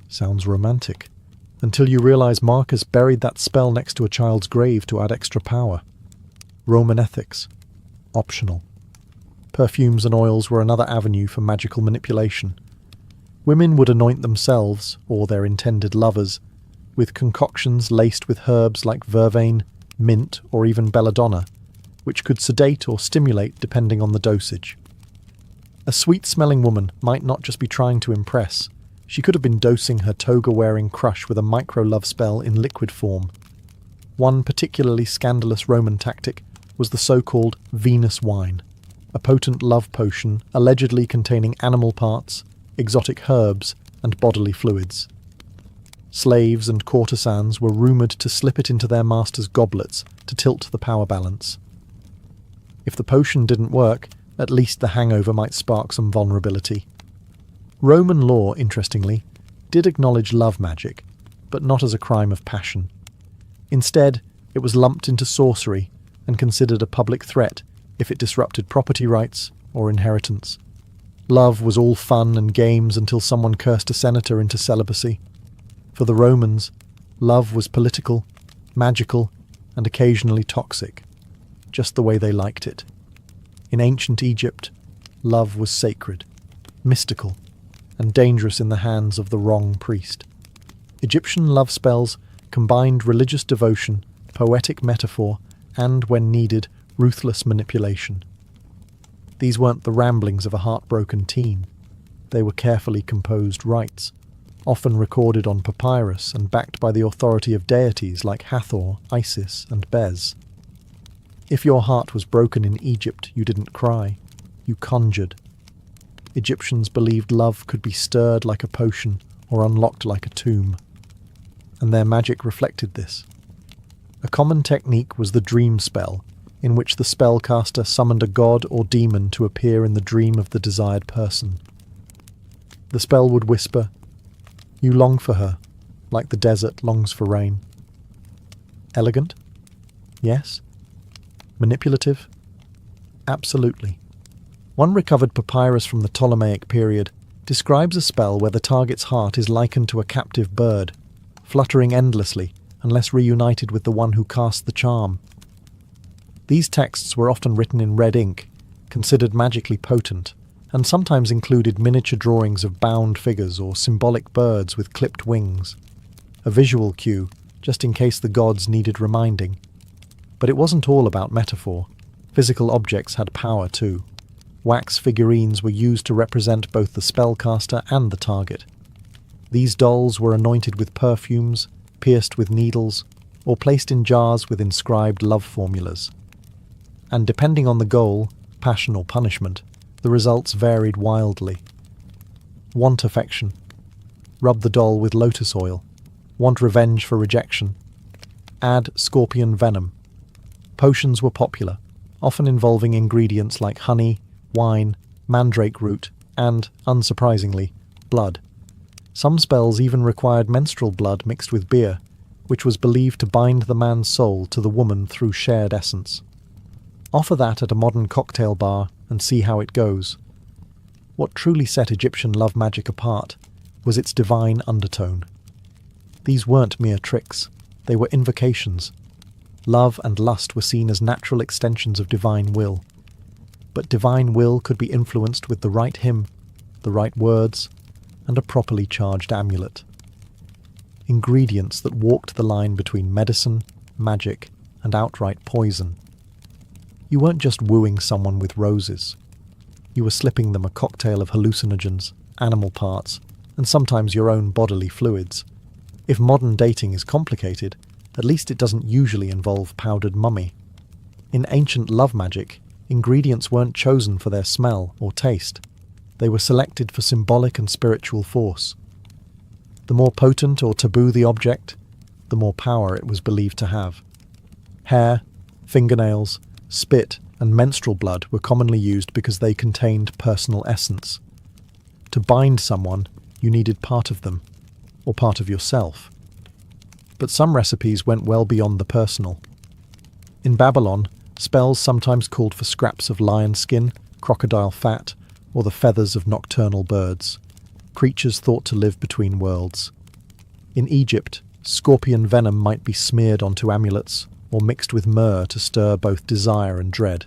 Sounds romantic. Until you realize Marcus buried that spell next to a child's grave to add extra power. Roman ethics. Optional. Perfumes and oils were another avenue for magical manipulation. Women would anoint themselves, or their intended lovers, with concoctions laced with herbs like vervain, mint, or even belladonna, which could sedate or stimulate depending on the dosage. A sweet-smelling woman might not just be trying to impress, she could have been dosing her toga-wearing crush with a micro-love spell in liquid form. One particularly scandalous Roman tactic was the so-called Venus wine, a potent love potion allegedly containing animal parts, exotic herbs, and bodily fluids. Slaves and courtesans were rumoured to slip it into their masters' goblets to tilt the power balance. If the potion didn't work, at least the hangover might spark some vulnerability. Roman law, interestingly, did acknowledge love magic, but not as a crime of passion. Instead, it was lumped into sorcery and considered a public threat if it disrupted property rights or inheritance. Love was all fun and games until someone cursed a senator into celibacy. For the Romans, love was political, magical, and occasionally toxic, just the way they liked it. In ancient Egypt, love was sacred, mystical, and dangerous in the hands of the wrong priest. Egyptian love spells combined religious devotion, poetic metaphor, and, when needed, ruthless manipulation. These weren't the ramblings of a heartbroken teen. They were carefully composed rites, often recorded on papyrus and backed by the authority of deities like Hathor, Isis, and Bez. If your heart was broken in Egypt, you didn't cry, you conjured. Egyptians believed love could be stirred like a potion or unlocked like a tomb, and their magic reflected this. A common technique was the dream spell, in which the spellcaster summoned a god or demon to appear in the dream of the desired person. The spell would whisper, "You long for her, like the desert longs for rain." Elegant? Yes. Manipulative? Absolutely. One recovered papyrus from the Ptolemaic period describes a spell where the target's heart is likened to a captive bird, fluttering endlessly unless reunited with the one who cast the charm. These texts were often written in red ink, considered magically potent, and sometimes included miniature drawings of bound figures or symbolic birds with clipped wings, a visual cue just in case the gods needed reminding. But it wasn't all about metaphor. Physical objects had power too. Wax figurines were used to represent both the spellcaster and the target. These dolls were anointed with perfumes, pierced with needles, or placed in jars with inscribed love formulas. And depending on the goal, passion or punishment, the results varied wildly. Want affection. Rub the doll with lotus oil. Want revenge for rejection. Add scorpion venom. Potions were popular, often involving ingredients like honey, wine, mandrake root, and, unsurprisingly, blood. Some spells even required menstrual blood mixed with beer, which was believed to bind the man's soul to the woman through shared essence. Offer that at a modern cocktail bar and see how it goes. What truly set Egyptian love magic apart was its divine undertone. These weren't mere tricks, they were invocations. Love and lust were seen as natural extensions of divine will. But divine will could be influenced with the right hymn, the right words, and a properly charged amulet. Ingredients that walked the line between medicine, magic, and outright poison. You weren't just wooing someone with roses. You were slipping them a cocktail of hallucinogens, animal parts, and sometimes your own bodily fluids. If modern dating is complicated, at least it doesn't usually involve powdered mummy. In ancient love magic, ingredients weren't chosen for their smell or taste. They were selected for symbolic and spiritual force. The more potent or taboo the object, the more power it was believed to have. Hair, fingernails, spit, and menstrual blood were commonly used because they contained personal essence. To bind someone, you needed part of them, or part of yourself. But some recipes went well beyond the personal. In Babylon, spells sometimes called for scraps of lion skin, crocodile fat, or the feathers of nocturnal birds, creatures thought to live between worlds. In Egypt, scorpion venom might be smeared onto amulets or mixed with myrrh to stir both desire and dread.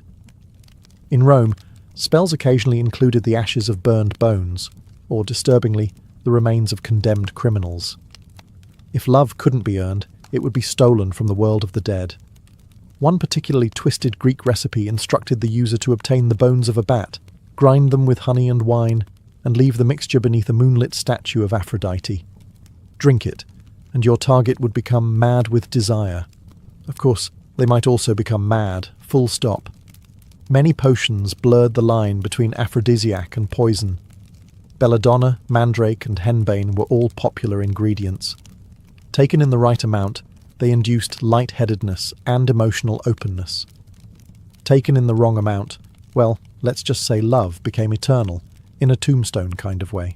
In Rome, spells occasionally included the ashes of burned bones, or, disturbingly, the remains of condemned criminals. If love couldn't be earned, it would be stolen from the world of the dead. One particularly twisted Greek recipe instructed the user to obtain the bones of a bat, grind them with honey and wine, and leave the mixture beneath a moonlit statue of Aphrodite. Drink it, and your target would become mad with desire. Of course, they might also become mad, full stop. Many potions blurred the line between aphrodisiac and poison. Belladonna, mandrake, and henbane were all popular ingredients. Taken in the right amount, they induced lightheadedness and emotional openness. Taken in the wrong amount, well, let's just say love became eternal, in a tombstone kind of way.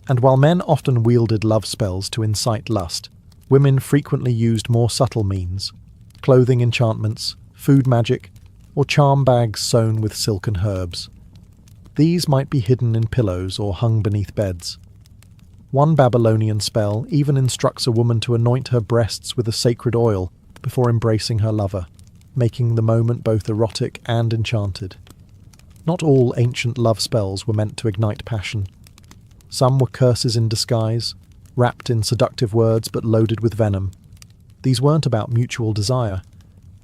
And while men often wielded love spells to incite lust, women frequently used more subtle means: clothing enchantments, food magic, or charm bags sewn with silken herbs. These might be hidden in pillows or hung beneath beds. One Babylonian spell even instructs a woman to anoint her breasts with a sacred oil before embracing her lover, making the moment both erotic and enchanted. Not all ancient love spells were meant to ignite passion. Some were curses in disguise, wrapped in seductive words but loaded with venom. These weren't about mutual desire.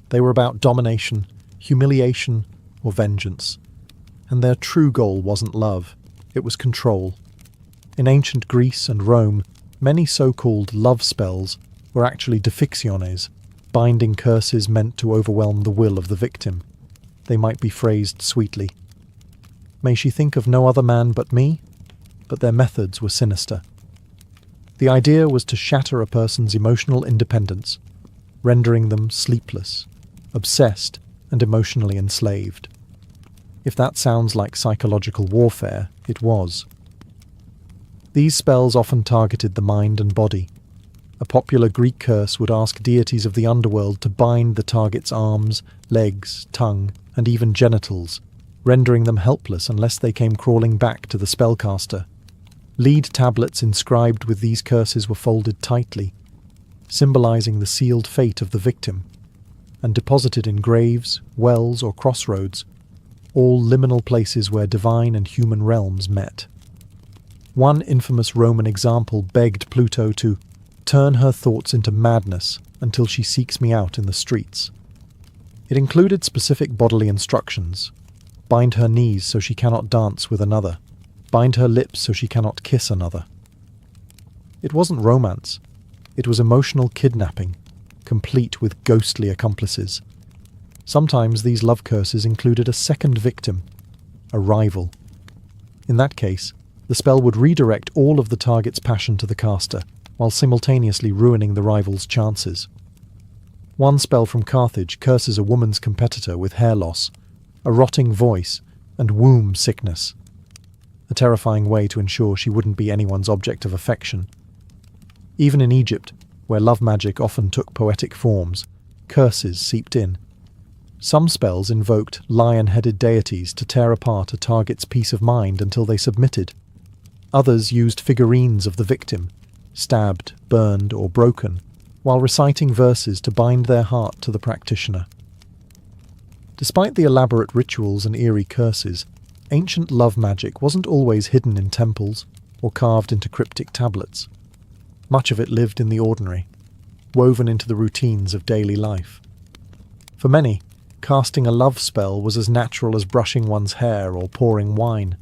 They were about domination, humiliation, or vengeance. And their true goal wasn't love, it was control. In ancient Greece and Rome, many so-called love spells were actually diffictiones, binding curses meant to overwhelm the will of the victim. They might be phrased sweetly. May she think of no other man but me? But their methods were sinister. The idea was to shatter a person's emotional independence, rendering them sleepless, obsessed, and emotionally enslaved. If that sounds like psychological warfare, it was. These spells often targeted the mind and body. A popular Greek curse would ask deities of the underworld to bind the target's arms, legs, tongue, and even genitals, rendering them helpless unless they came crawling back to the spellcaster. Lead tablets inscribed with these curses were folded tightly, symbolizing the sealed fate of the victim, and deposited in graves, wells, or crossroads, all liminal places where divine and human realms met. One infamous Roman example begged Pluto to turn her thoughts into madness until she seeks me out in the streets. It included specific bodily instructions. Bind her knees so she cannot dance with another. Bind her lips so she cannot kiss another. It wasn't romance. It was emotional kidnapping, complete with ghostly accomplices. Sometimes these love curses included a second victim, a rival. In that case, the spell would redirect all of the target's passion to the caster, while simultaneously ruining the rival's chances. One spell from Carthage curses a woman's competitor with hair loss, a rotting voice, and womb sickness. A terrifying way to ensure she wouldn't be anyone's object of affection. Even in Egypt, where love magic often took poetic forms, curses seeped in. Some spells invoked lion-headed deities to tear apart a target's peace of mind until they submitted. Others used figurines of the victim, stabbed, burned, or broken, while reciting verses to bind their heart to the practitioner. Despite the elaborate rituals and eerie curses, ancient love magic wasn't always hidden in temples or carved into cryptic tablets. Much of it lived in the ordinary, woven into the routines of daily life. For many, casting a love spell was as natural as brushing one's hair or pouring wine.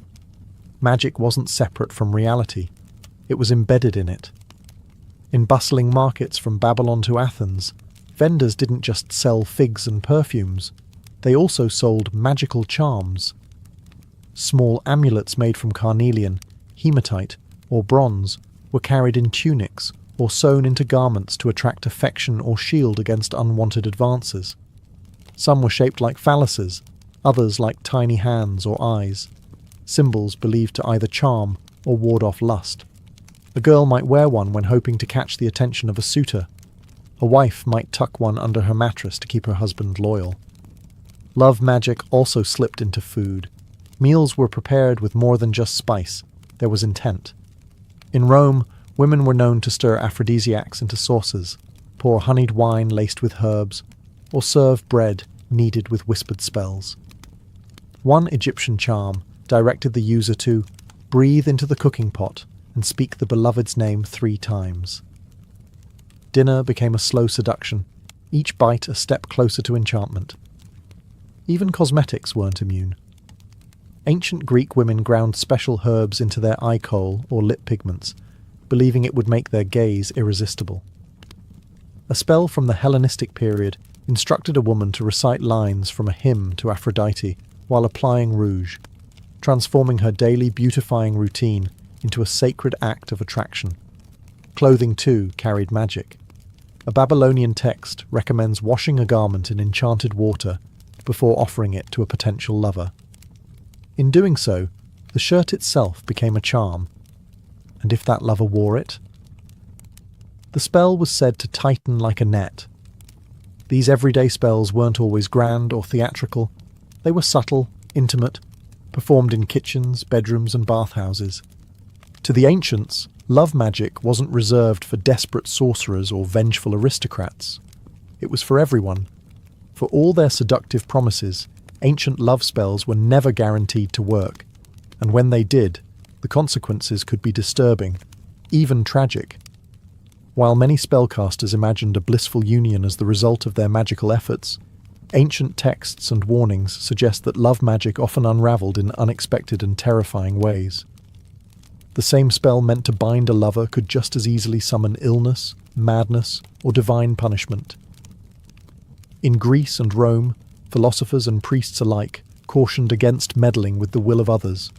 Magic wasn't separate from reality, it was embedded in it. In bustling markets from Babylon to Athens, vendors didn't just sell figs and perfumes, they also sold magical charms. Small amulets made from carnelian, hematite, or bronze were carried in tunics or sewn into garments to attract affection or shield against unwanted advances. Some were shaped like phalluses, others like tiny hands or eyes, symbols believed to either charm or ward off lust. A girl might wear one when hoping to catch the attention of a suitor. A wife might tuck one under her mattress to keep her husband loyal. Love magic also slipped into food. Meals were prepared with more than just spice, there was intent. In Rome, women were known to stir aphrodisiacs into sauces, pour honeyed wine laced with herbs, or serve bread kneaded with whispered spells. One Egyptian charm directed the user to breathe into the cooking pot and speak the beloved's name 3 times. Dinner became a slow seduction, each bite a step closer to enchantment. Even cosmetics weren't immune. Ancient Greek women ground special herbs into their eye kohl or lip pigments, believing it would make their gaze irresistible. A spell from the Hellenistic period instructed a woman to recite lines from a hymn to Aphrodite while applying rouge, transforming her daily beautifying routine into a sacred act of attraction. Clothing, too, carried magic. A Babylonian text recommends washing a garment in enchanted water before offering it to a potential lover. In doing so, the shirt itself became a charm. And if that lover wore it? The spell was said to tighten like a net. These everyday spells weren't always grand or theatrical. They were subtle, intimate, performed in kitchens, bedrooms, and bathhouses. To the ancients, love magic wasn't reserved for desperate sorcerers or vengeful aristocrats. It was for everyone. For all their seductive promises, ancient love spells were never guaranteed to work, and when they did, the consequences could be disturbing, even tragic. While many spellcasters imagined a blissful union as the result of their magical efforts, ancient texts and warnings suggest that love magic often unraveled in unexpected and terrifying ways. The same spell meant to bind a lover could just as easily summon illness, madness, or divine punishment. In Greece and Rome, philosophers and priests alike cautioned against meddling with the will of others.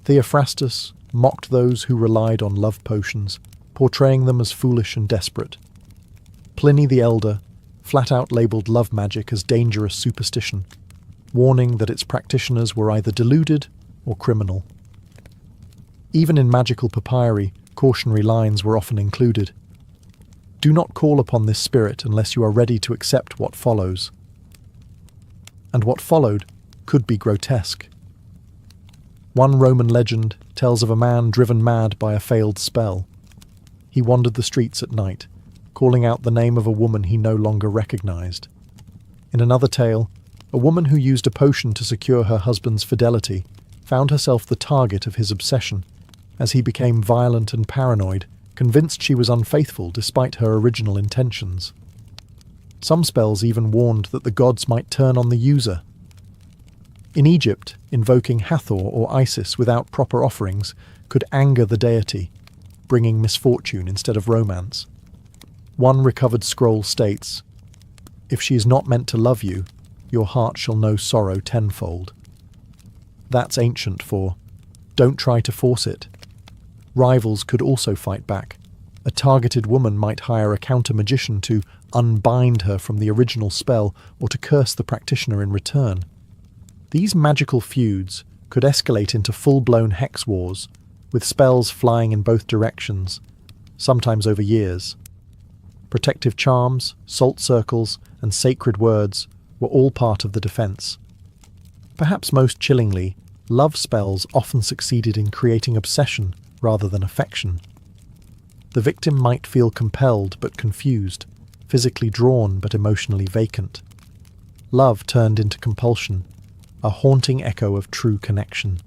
Theophrastus mocked those who relied on love potions, portraying them as foolish and desperate. Pliny the Elder flat out labelled love magic as dangerous superstition, warning that its practitioners were either deluded or criminal. Even in magical papyri, cautionary lines were often included. Do not call upon this spirit unless you are ready to accept what follows. And what followed could be grotesque. One Roman legend tells of a man driven mad by a failed spell. He wandered the streets at night, calling out the name of a woman he no longer recognized. In another tale, a woman who used a potion to secure her husband's fidelity found herself the target of his obsession. As he became violent and paranoid, convinced she was unfaithful despite her original intentions. Some spells even warned that the gods might turn on the user. In Egypt, invoking Hathor or Isis without proper offerings could anger the deity, bringing misfortune instead of romance. One recovered scroll states, "If she is not meant to love you, your heart shall know sorrow tenfold." That's ancient for, don't try to force it. Rivals could also fight back. A targeted woman might hire a counter-magician to unbind her from the original spell or to curse the practitioner in return. These magical feuds could escalate into full-blown hex wars, with spells flying in both directions, sometimes over years. Protective charms, salt circles, and sacred words were all part of the defense. Perhaps most chillingly, love spells often succeeded in creating obsession rather than affection. The victim might feel compelled but confused, physically drawn but emotionally vacant. Love turned into compulsion, a haunting echo of true connection.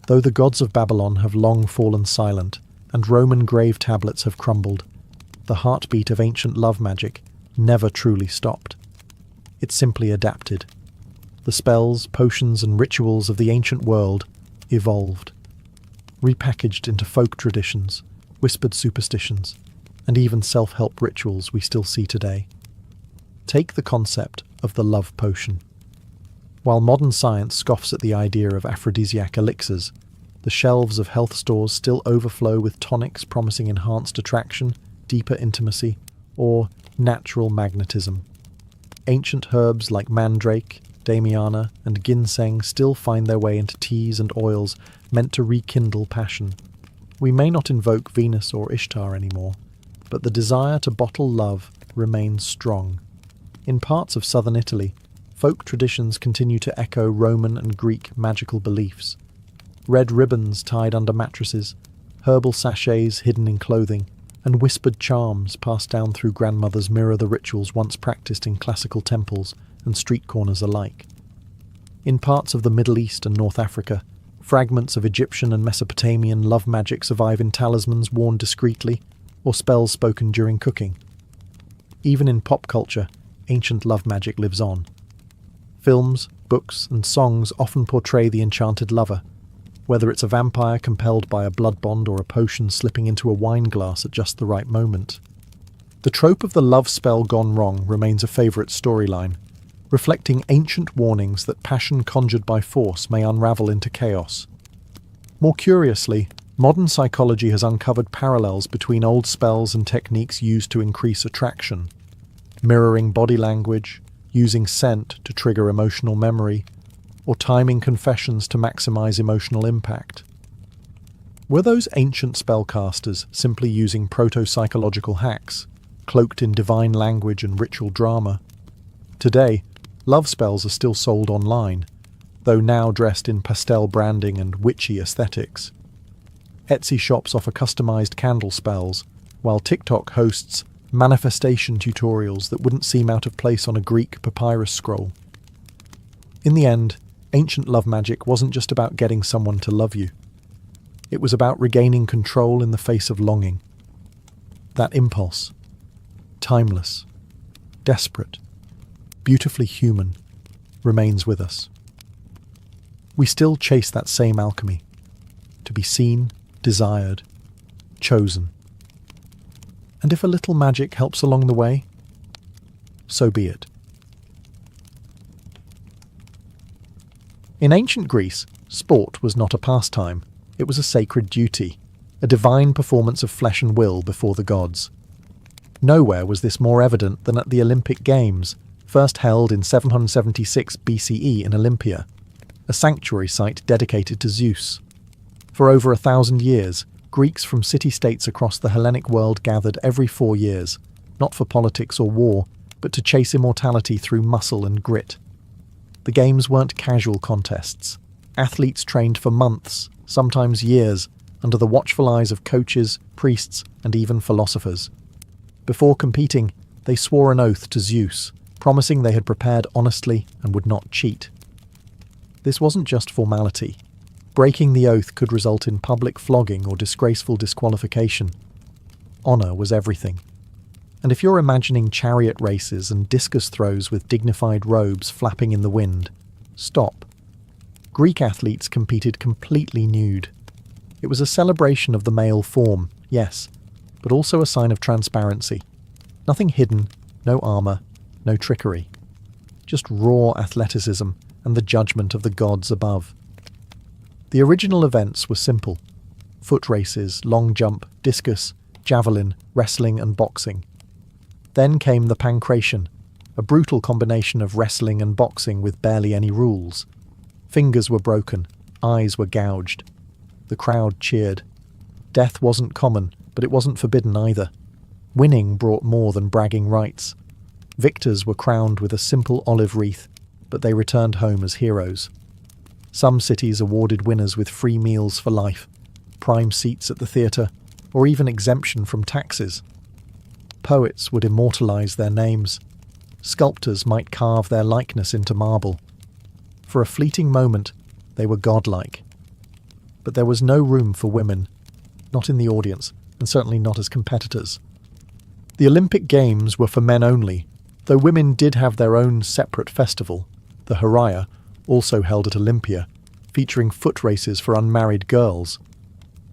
Though the gods of Babylon have long fallen silent and Roman grave tablets have crumbled, the heartbeat of ancient love magic never truly stopped. It simply adapted. The spells, potions, and rituals of the ancient world evolved, repackaged into folk traditions, whispered superstitions, and even self-help rituals we still see today. Take the concept of the love potion. While modern science scoffs at the idea of aphrodisiac elixirs, the shelves of health stores still overflow with tonics promising enhanced attraction, deeper intimacy, or natural magnetism. Ancient herbs like mandrake, damiana, and ginseng still find their way into teas and oils meant to rekindle passion. We may not invoke Venus or Ishtar anymore, but the desire to bottle love remains strong. In parts of southern Italy, folk traditions continue to echo Roman and Greek magical beliefs. Red ribbons tied under mattresses, herbal sachets hidden in clothing, and whispered charms passed down through grandmothers mirror the rituals once practiced in classical temples and street corners alike. In parts of the Middle East and North Africa, fragments of Egyptian and Mesopotamian love magic survive in talismans worn discreetly or spells spoken during cooking. Even in pop culture, ancient love magic lives on. Films, books, and songs often portray the enchanted lover, whether it's a vampire compelled by a blood bond or a potion slipping into a wine glass at just the right moment. The trope of the love spell gone wrong remains a favourite storyline, reflecting ancient warnings that passion conjured by force may unravel into chaos. More curiously, modern psychology has uncovered parallels between old spells and techniques used to increase attraction. Mirroring body language, using scent to trigger emotional memory, or timing confessions to maximize emotional impact. Were those ancient spellcasters simply using proto-psychological hacks, cloaked in divine language and ritual drama? Today, love spells are still sold online, though now dressed in pastel branding and witchy aesthetics. Etsy shops offer customized candle spells, while TikTok hosts manifestation tutorials that wouldn't seem out of place on a Greek papyrus scroll. In the end, ancient love magic wasn't just about getting someone to love you. It was about regaining control in the face of longing. That impulse, timeless, desperate, beautifully human, remains with us. We still chase that same alchemy, to be seen, desired, chosen. And if a little magic helps along the way, so be it. In ancient Greece, sport was not a pastime, it was a sacred duty, a divine performance of flesh and will before the gods. Nowhere was this more evident than at the Olympic Games, first held in 776 BCE in Olympia, a sanctuary site dedicated to Zeus. For over 1,000 years, Greeks from city-states across the Hellenic world gathered every 4 years, not for politics or war, but to chase immortality through muscle and grit. The games weren't casual contests. Athletes trained for months, sometimes years, under the watchful eyes of coaches, priests, and even philosophers. Before competing, they swore an oath to Zeus, promising they had prepared honestly and would not cheat. This wasn't just formality. Breaking the oath could result in public flogging or disgraceful disqualification. Honour was everything. And if you're imagining chariot races and discus throws with dignified robes flapping in the wind, stop. Greek athletes competed completely nude. It was a celebration of the male form, yes, but also a sign of transparency. Nothing hidden, no armour, no trickery. Just raw athleticism and the judgment of the gods above. The original events were simple. Foot races, long jump, discus, javelin, wrestling and boxing. Then came the pancration, a brutal combination of wrestling and boxing with barely any rules. Fingers were broken, eyes were gouged. The crowd cheered. Death wasn't common, but it wasn't forbidden either. Winning brought more than bragging rights. Victors were crowned with a simple olive wreath, but they returned home as heroes. Some cities awarded winners with free meals for life, prime seats at the theatre, or even exemption from taxes. Poets would immortalise their names. Sculptors might carve their likeness into marble. For a fleeting moment, they were godlike. But there was no room for women, not in the audience, and certainly not as competitors. The Olympic Games were for men only, though women did have their own separate festival, the Horiah, also held at Olympia, featuring foot races for unmarried girls.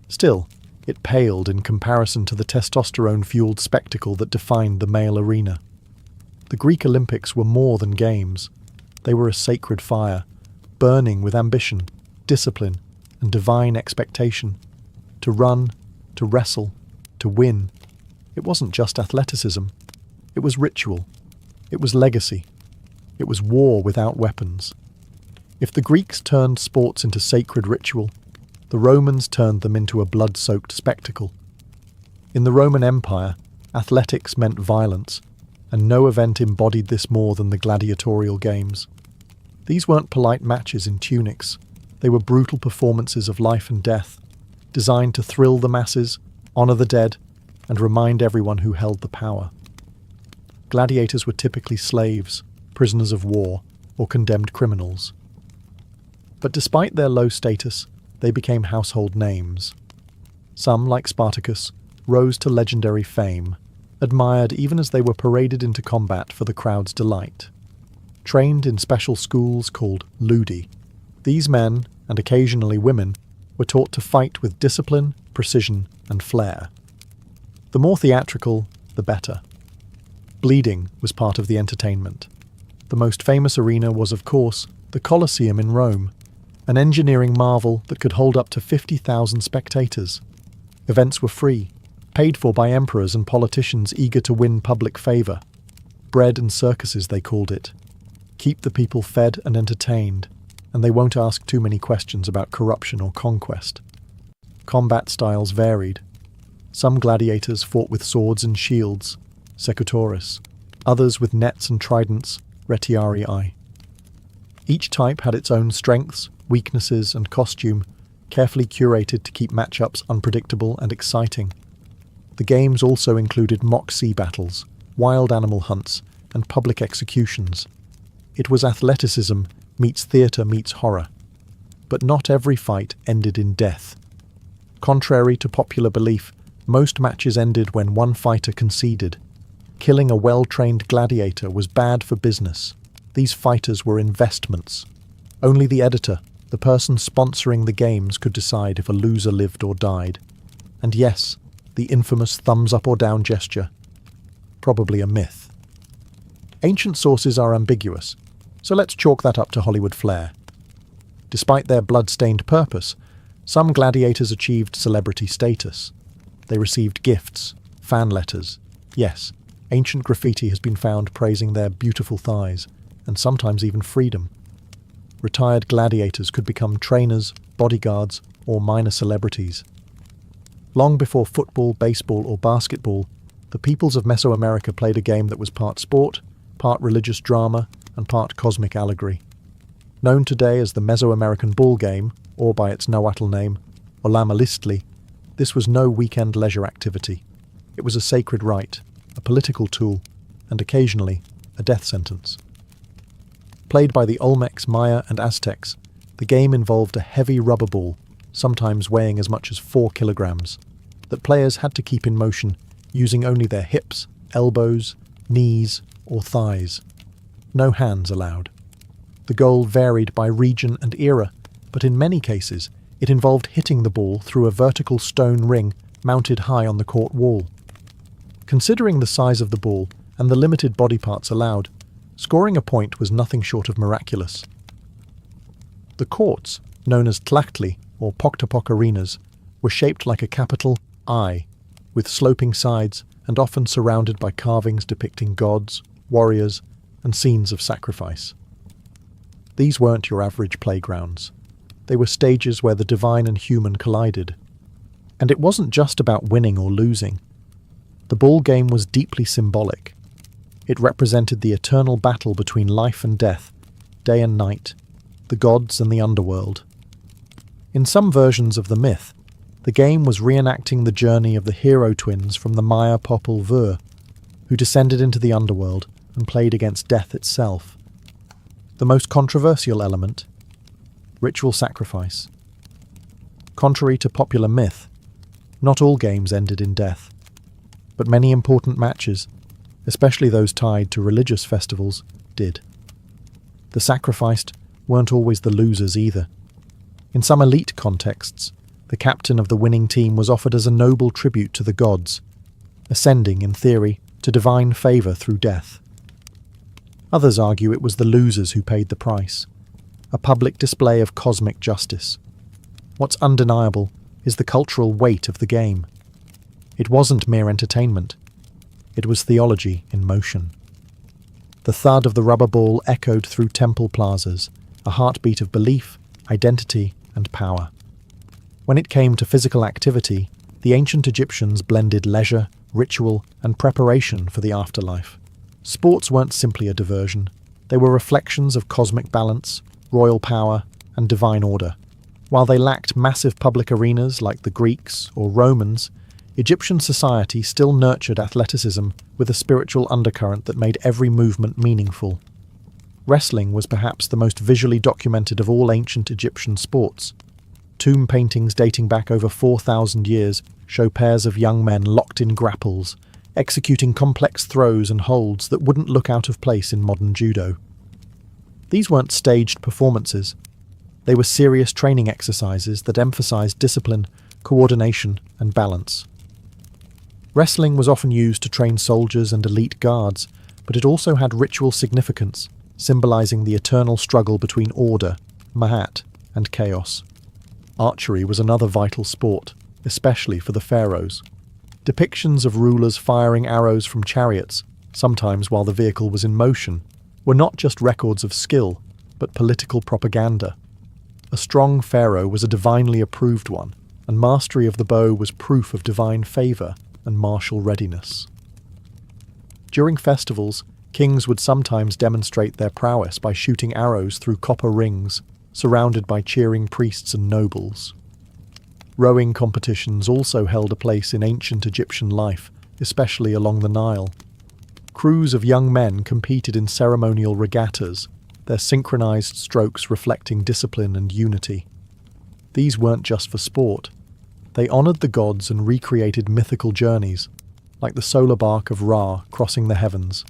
Still, it paled in comparison to the testosterone-fueled spectacle that defined the male arena. The Greek Olympics were more than games. They were a sacred fire, burning with ambition, discipline, and divine expectation. To run, to wrestle, to win. It wasn't just athleticism. It was ritual. It was legacy. It was war without weapons. If the Greeks turned sports into sacred ritual, the Romans turned them into a blood-soaked spectacle. In the Roman Empire, athletics meant violence, and no event embodied this more than the gladiatorial games. These weren't polite matches in tunics. They were brutal performances of life and death, designed to thrill the masses, honour the dead, and remind everyone who held the power. Gladiators were typically slaves, prisoners of war, or condemned criminals. But despite their low status, they became household names. Some, like Spartacus, rose to legendary fame, admired even as they were paraded into combat for the crowd's delight. Trained in special schools called ludi, these men, and occasionally women, were taught to fight with discipline, precision, and flair. The more theatrical, the better. Bleeding was part of the entertainment. The most famous arena was, of course, the Colosseum in Rome, an engineering marvel that could hold up to 50,000 spectators. Events were free, paid for by emperors and politicians eager to win public favour. Bread and circuses, they called it. Keep the people fed and entertained, and they won't ask too many questions about corruption or conquest. Combat styles varied. Some gladiators fought with swords and shields, secutores, others with nets and tridents, retiarii. Each type had its own strengths, weaknesses, and costume, carefully curated to keep matchups unpredictable and exciting. The games also included mock sea battles, wild animal hunts, and public executions. It was athleticism meets theatre meets horror. But not every fight ended in death. Contrary to popular belief, most matches ended when one fighter conceded. Killing a well-trained gladiator was bad for business. These fighters were investments. Only the editor, the person sponsoring the games, could decide if a loser lived or died. And yes, the infamous thumbs up or down gesture. Probably a myth. Ancient sources are ambiguous, so let's chalk that up to Hollywood flair. Despite their blood-stained purpose, some gladiators achieved celebrity status. They received gifts, fan letters. Yes, ancient graffiti has been found praising their beautiful thighs, and sometimes even freedom. Retired gladiators could become trainers, bodyguards, or minor celebrities. Long before football, baseball, or basketball, the peoples of Mesoamerica played a game that was part sport, part religious drama, and part cosmic allegory. Known today as the Mesoamerican ball game, or by its Nahuatl name, Olamalistli, this was no weekend leisure activity. It was a sacred rite, a political tool, and occasionally a death sentence. Played by the Olmecs, Maya, and Aztecs, The game involved a heavy rubber ball, sometimes weighing as much as 4 kilograms, that players had to keep in motion using only their hips, elbows, knees, or thighs. No hands allowed. The goal varied by region and era, but in many cases it involved hitting the ball through a vertical stone ring mounted high on the court wall. Considering the size of the ball and the limited body parts allowed, scoring a point was nothing short of miraculous. The courts, known as tlachtli or pok-to-pok arenas, were shaped like a capital I, with sloping sides and often surrounded by carvings depicting gods, warriors, and scenes of sacrifice. These weren't your average playgrounds. They were stages where the divine and human collided. And it wasn't just about winning or losing. The ball game was deeply symbolic. It represented the eternal battle between life and death, day and night, the gods and the underworld. In some versions of the myth, the game was reenacting the journey of the hero twins from the Maya Popol Vuh, who descended into the underworld and played against death itself. The most controversial element: ritual sacrifice. Contrary to popular myth, not all games ended in death, but many important matches, especially those tied to religious festivals, did. The sacrificed weren't always the losers either. In some elite contexts, the captain of the winning team was offered as a noble tribute to the gods, ascending, in theory, to divine favour through death. Others argue it was the losers who paid the price, a public display of cosmic justice. What's undeniable is the cultural weight of the game. It wasn't mere entertainment. It was theology in motion. The thud of the rubber ball echoed through temple plazas, a heartbeat of belief, identity, and power. When it came to physical activity, the ancient Egyptians blended leisure, ritual, and preparation for the afterlife. Sports weren't simply a diversion. They were reflections of cosmic balance, royal power, and divine order. While they lacked massive public arenas like the Greeks or Romans, Egyptian society still nurtured athleticism with a spiritual undercurrent that made every movement meaningful. Wrestling was perhaps the most visually documented of all ancient Egyptian sports. Tomb paintings dating back over 4,000 years show pairs of young men locked in grapples, executing complex throws and holds that wouldn't look out of place in modern judo. These weren't staged performances. They were serious training exercises that emphasized discipline, coordination, and balance. Wrestling was often used to train soldiers and elite guards, but it also had ritual significance, symbolizing the eternal struggle between order, Mahat, and chaos. Archery was another vital sport, especially for the pharaohs. Depictions of rulers firing arrows from chariots, sometimes while the vehicle was in motion, were not just records of skill, but political propaganda. A strong pharaoh was a divinely approved one, and mastery of the bow was proof of divine favour and martial readiness. During festivals, kings would sometimes demonstrate their prowess by shooting arrows through copper rings, surrounded by cheering priests and nobles. Rowing competitions also held a place in ancient Egyptian life, especially along the Nile. Crews of young men competed in ceremonial regattas, their synchronized strokes reflecting discipline and unity. These weren't just for sport. They honored the gods and recreated mythical journeys, like the solar bark of Ra crossing the heavens.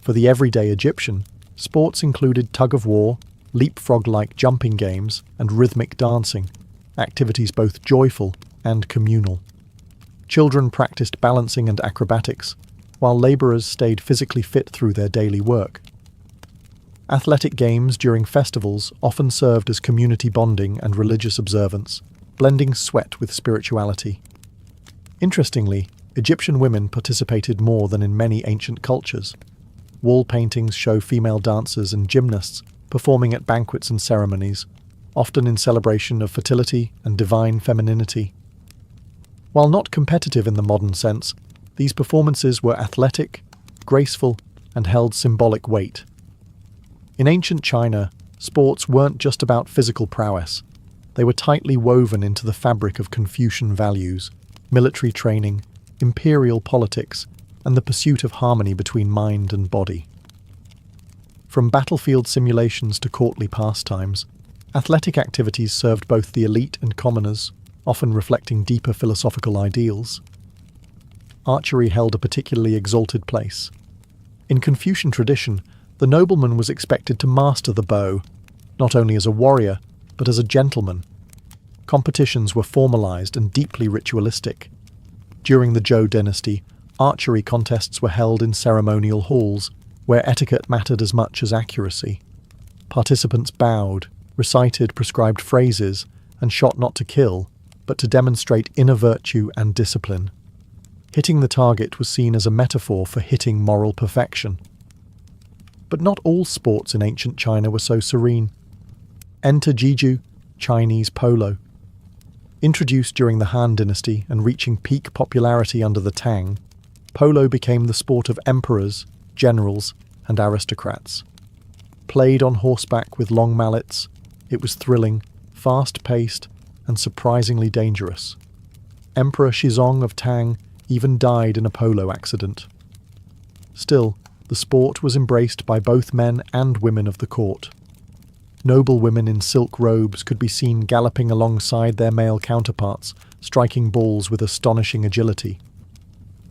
For the everyday Egyptian, sports included tug-of-war, leapfrog-like jumping games, and rhythmic dancing, activities both joyful and communal. Children practiced balancing and acrobatics, while labourers stayed physically fit through their daily work. Athletic games during festivals often served as community bonding and religious observance, blending sweat with spirituality. Interestingly, Egyptian women participated more than in many ancient cultures. Wall paintings show female dancers and gymnasts performing at banquets and ceremonies, often in celebration of fertility and divine femininity. While not competitive in the modern sense, these performances were athletic, graceful, and held symbolic weight. In ancient China, sports weren't just about physical prowess. They were tightly woven into the fabric of Confucian values, military training, imperial politics, and the pursuit of harmony between mind and body. From battlefield simulations to courtly pastimes, Athletic activities served both the elite and commoners, often reflecting deeper philosophical ideals. Archery held a particularly exalted place. In Confucian tradition, the nobleman was expected to master the bow, not only as a warrior, but as a gentleman. Competitions were formalized and deeply ritualistic. During the Zhou dynasty, archery contests were held in ceremonial halls, where etiquette mattered as much as accuracy. Participants bowed, recited prescribed phrases, and shot not to kill, but to demonstrate inner virtue and discipline. Hitting the target was seen as a metaphor for hitting moral perfection. But not all sports in ancient China were so serene. Enter Jiju, Chinese polo. Introduced during the Han dynasty and reaching peak popularity under the Tang, polo became the sport of emperors, generals, and aristocrats. Played on horseback with long mallets, it was thrilling, fast-paced, and surprisingly dangerous. Emperor Shizong of Tang even died in a polo accident. Still, the sport was embraced by both men and women of the court. Noble women in silk robes could be seen galloping alongside their male counterparts, striking balls with astonishing agility.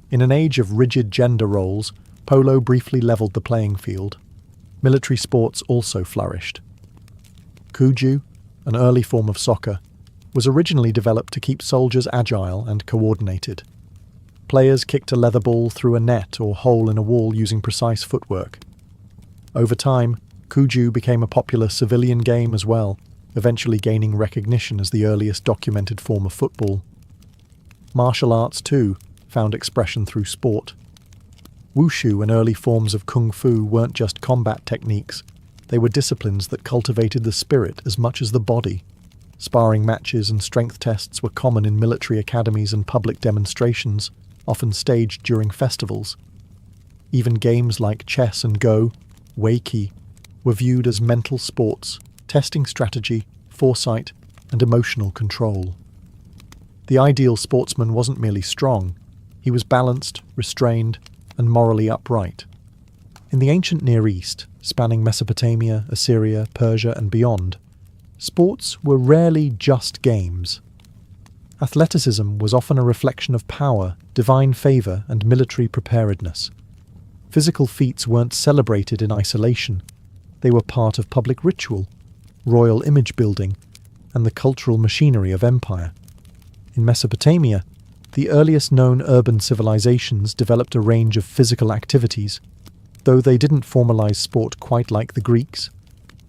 In an age of rigid gender roles, polo briefly levelled the playing field. Military sports also flourished. Kuju, an early form of soccer, was originally developed to keep soldiers agile and coordinated. Players kicked a leather ball through a net or hole in a wall using precise footwork. Over time, Kuju became a popular civilian game as well, eventually gaining recognition as the earliest documented form of football. Martial arts, too, found expression through sport. Wushu and early forms of kung fu weren't just combat techniques, they were disciplines that cultivated the spirit as much as the body. Sparring matches and strength tests were common in military academies and public demonstrations, often staged during festivals. Even games like chess and go, Weiqi, were viewed as mental sports, testing strategy, foresight, and emotional control. The ideal sportsman wasn't merely strong, he was balanced, restrained, and morally upright. In the ancient Near East, spanning Mesopotamia, Assyria, Persia, and beyond, sports were rarely just games. Athleticism was often a reflection of power, divine favour, and military preparedness. Physical feats weren't celebrated in isolation. They were part of public ritual, royal image building, and the cultural machinery of empire. In Mesopotamia, the earliest known urban civilizations developed a range of physical activities, though they didn't formalize sport quite like the Greeks.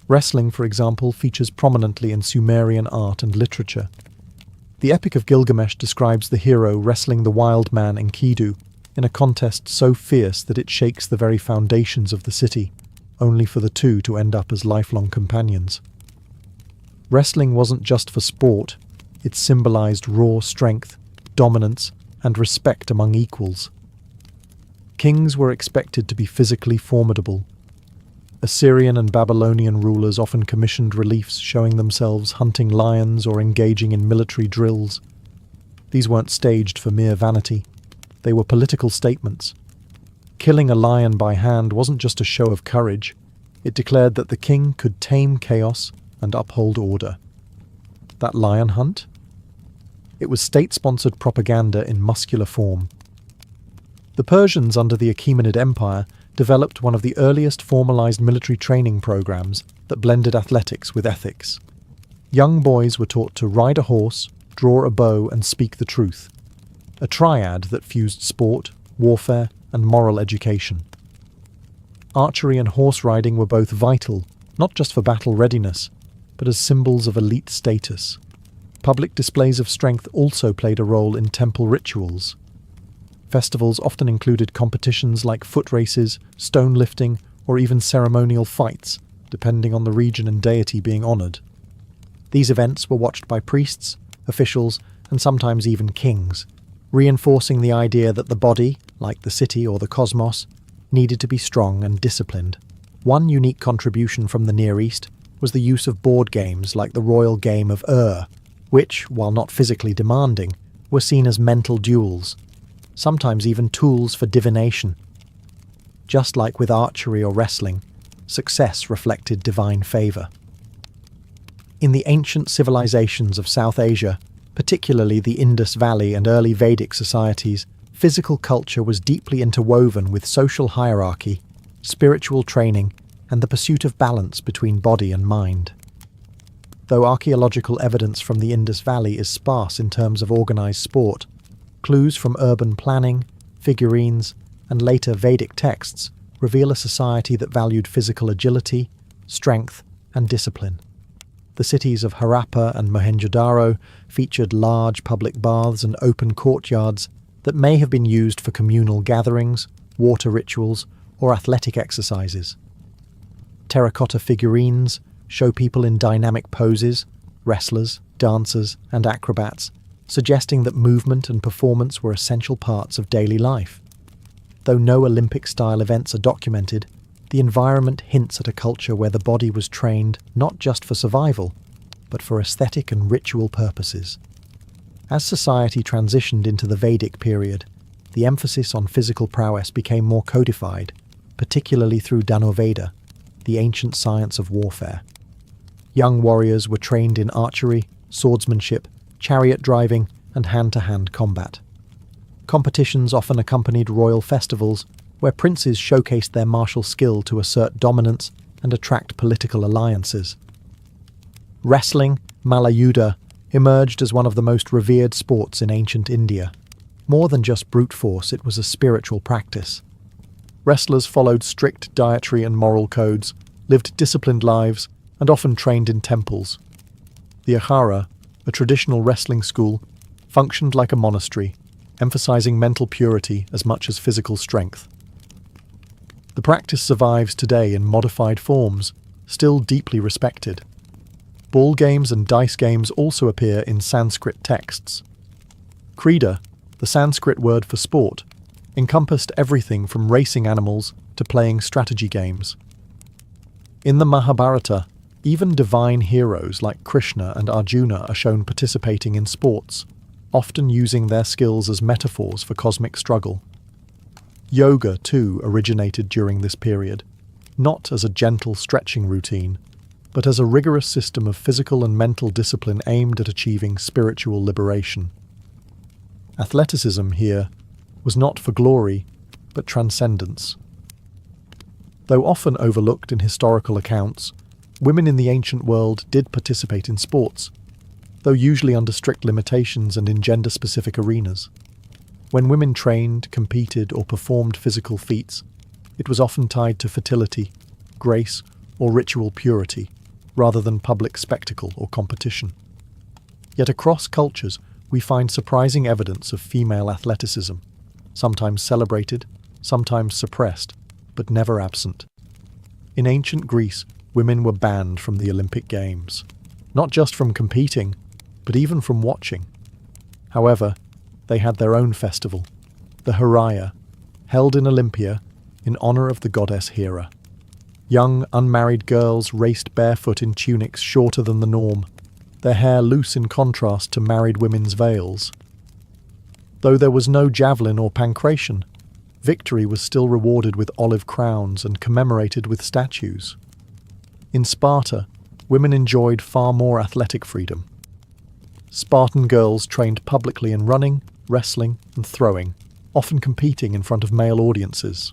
Wrestling, for example, features prominently in Sumerian art and literature. The Epic of Gilgamesh describes the hero wrestling the wild man Enkidu in a contest so fierce that it shakes the very foundations of the city, only for the two to end up as lifelong companions. Wrestling wasn't just for sport, it symbolized raw strength, dominance, and respect among equals. Kings were expected to be physically formidable. Assyrian and Babylonian rulers often commissioned reliefs showing themselves hunting lions or engaging in military drills. These weren't staged for mere vanity. They were political statements. Killing a lion by hand wasn't just a show of courage. It declared that the king could tame chaos and uphold order. That lion hunt? It was state-sponsored propaganda in muscular form. The Persians under the Achaemenid Empire developed one of the earliest formalized military training programs that blended athletics with ethics. Young boys were taught to ride a horse, draw a bow, and speak the truth, a triad that fused sport, warfare, and moral education. Archery and horse riding were both vital, not just for battle readiness, but as symbols of elite status. Public displays of strength also played a role in temple rituals. Festivals often included competitions like foot races, stone lifting, or even ceremonial fights, depending on the region and deity being honoured. These events were watched by priests, officials, and sometimes even kings, reinforcing the idea that the body, like the city or the cosmos, needed to be strong and disciplined. One unique contribution from the Near East was the use of board games like the royal game of which, while not physically demanding, were seen as mental duels, sometimes even tools for divination. Just like with archery or wrestling, success reflected divine favour. In the ancient civilizations of South Asia, particularly the Indus Valley and early Vedic societies, physical culture was deeply interwoven with social hierarchy, spiritual training, and the pursuit of balance between body and mind. Though archaeological evidence from the Indus Valley is sparse in terms of organized sport, clues from urban planning, figurines, and later Vedic texts reveal a society that valued physical agility, strength, and discipline. The cities of Harappa and Mohenjo-daro featured large public baths and open courtyards that may have been used for communal gatherings, water rituals, or athletic exercises. Terracotta figurines show people in dynamic poses, wrestlers, dancers, and acrobats, suggesting that movement and performance were essential parts of daily life. Though no Olympic-style events are documented, the environment hints at a culture where the body was trained not just for survival, but for aesthetic and ritual purposes. As society transitioned into the Vedic period, the emphasis on physical prowess became more codified, particularly through Dhanurveda, the ancient science of warfare. Young warriors were trained in archery, swordsmanship, chariot driving, and hand-to-hand combat. Competitions often accompanied royal festivals, where princes showcased their martial skill to assert dominance and attract political alliances. Wrestling, Malayuddha, emerged as one of the most revered sports in ancient India. More than just brute force, it was a spiritual practice. Wrestlers followed strict dietary and moral codes, lived disciplined lives, and often trained in temples. The Akhara, a traditional wrestling school, functioned like a monastery, emphasizing mental purity as much as physical strength. The practice survives today in modified forms, still deeply respected. Ball games and dice games also appear in Sanskrit texts. Krida, the Sanskrit word for sport, encompassed everything from racing animals to playing strategy games. In the Mahabharata, even divine heroes like Krishna and Arjuna are shown participating in sports, often using their skills as metaphors for cosmic struggle. Yoga, too, originated during this period, not as a gentle stretching routine, but as a rigorous system of physical and mental discipline aimed at achieving spiritual liberation. Athleticism here was not for glory, but transcendence. Though often overlooked in historical accounts, women in the ancient world did participate in sports, though usually under strict limitations and in gender-specific arenas. When women trained, competed, or performed physical feats, it was often tied to fertility, grace, or ritual purity, rather than public spectacle or competition. Yet across cultures, we find surprising evidence of female athleticism, sometimes celebrated, sometimes suppressed, but never absent. In ancient Greece, women were banned from the Olympic Games, not just from competing, but even from watching. However, they had their own festival, the Heraia, held in Olympia in honor of the goddess Hera. Young, unmarried girls raced barefoot in tunics shorter than the norm, their hair loose in contrast to married women's veils. Though there was no javelin or pancration, victory was still rewarded with olive crowns and commemorated with statues. In Sparta, women enjoyed far more athletic freedom. Spartan girls trained publicly in running, wrestling, and throwing, often competing in front of male audiences.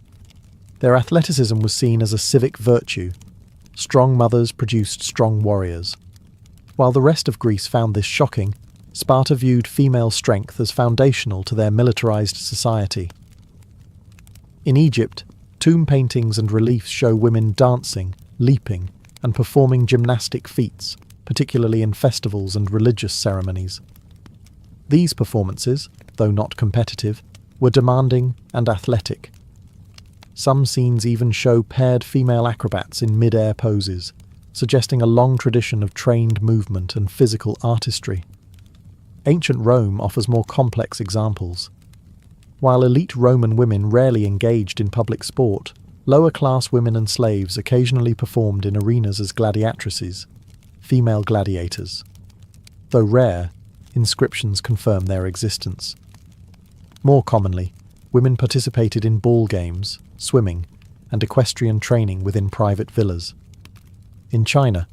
Their athleticism was seen as a civic virtue. Strong mothers produced strong warriors. While the rest of Greece found this shocking, Sparta viewed female strength as foundational to their militarized society. In Egypt, tomb paintings and reliefs show women dancing, leaping, and performing gymnastic feats, particularly in festivals and religious ceremonies. These performances, though not competitive, were demanding and athletic. Some scenes even show paired female acrobats in mid-air poses, suggesting a long tradition of trained movement and physical artistry. Ancient Rome offers more complex examples. While elite Roman women rarely engaged in public sport, lower-class women and slaves occasionally performed in arenas as gladiatrices, female gladiators. Though rare, inscriptions confirm their existence. More commonly, women participated in ball games, swimming, and equestrian training within private villas. In China,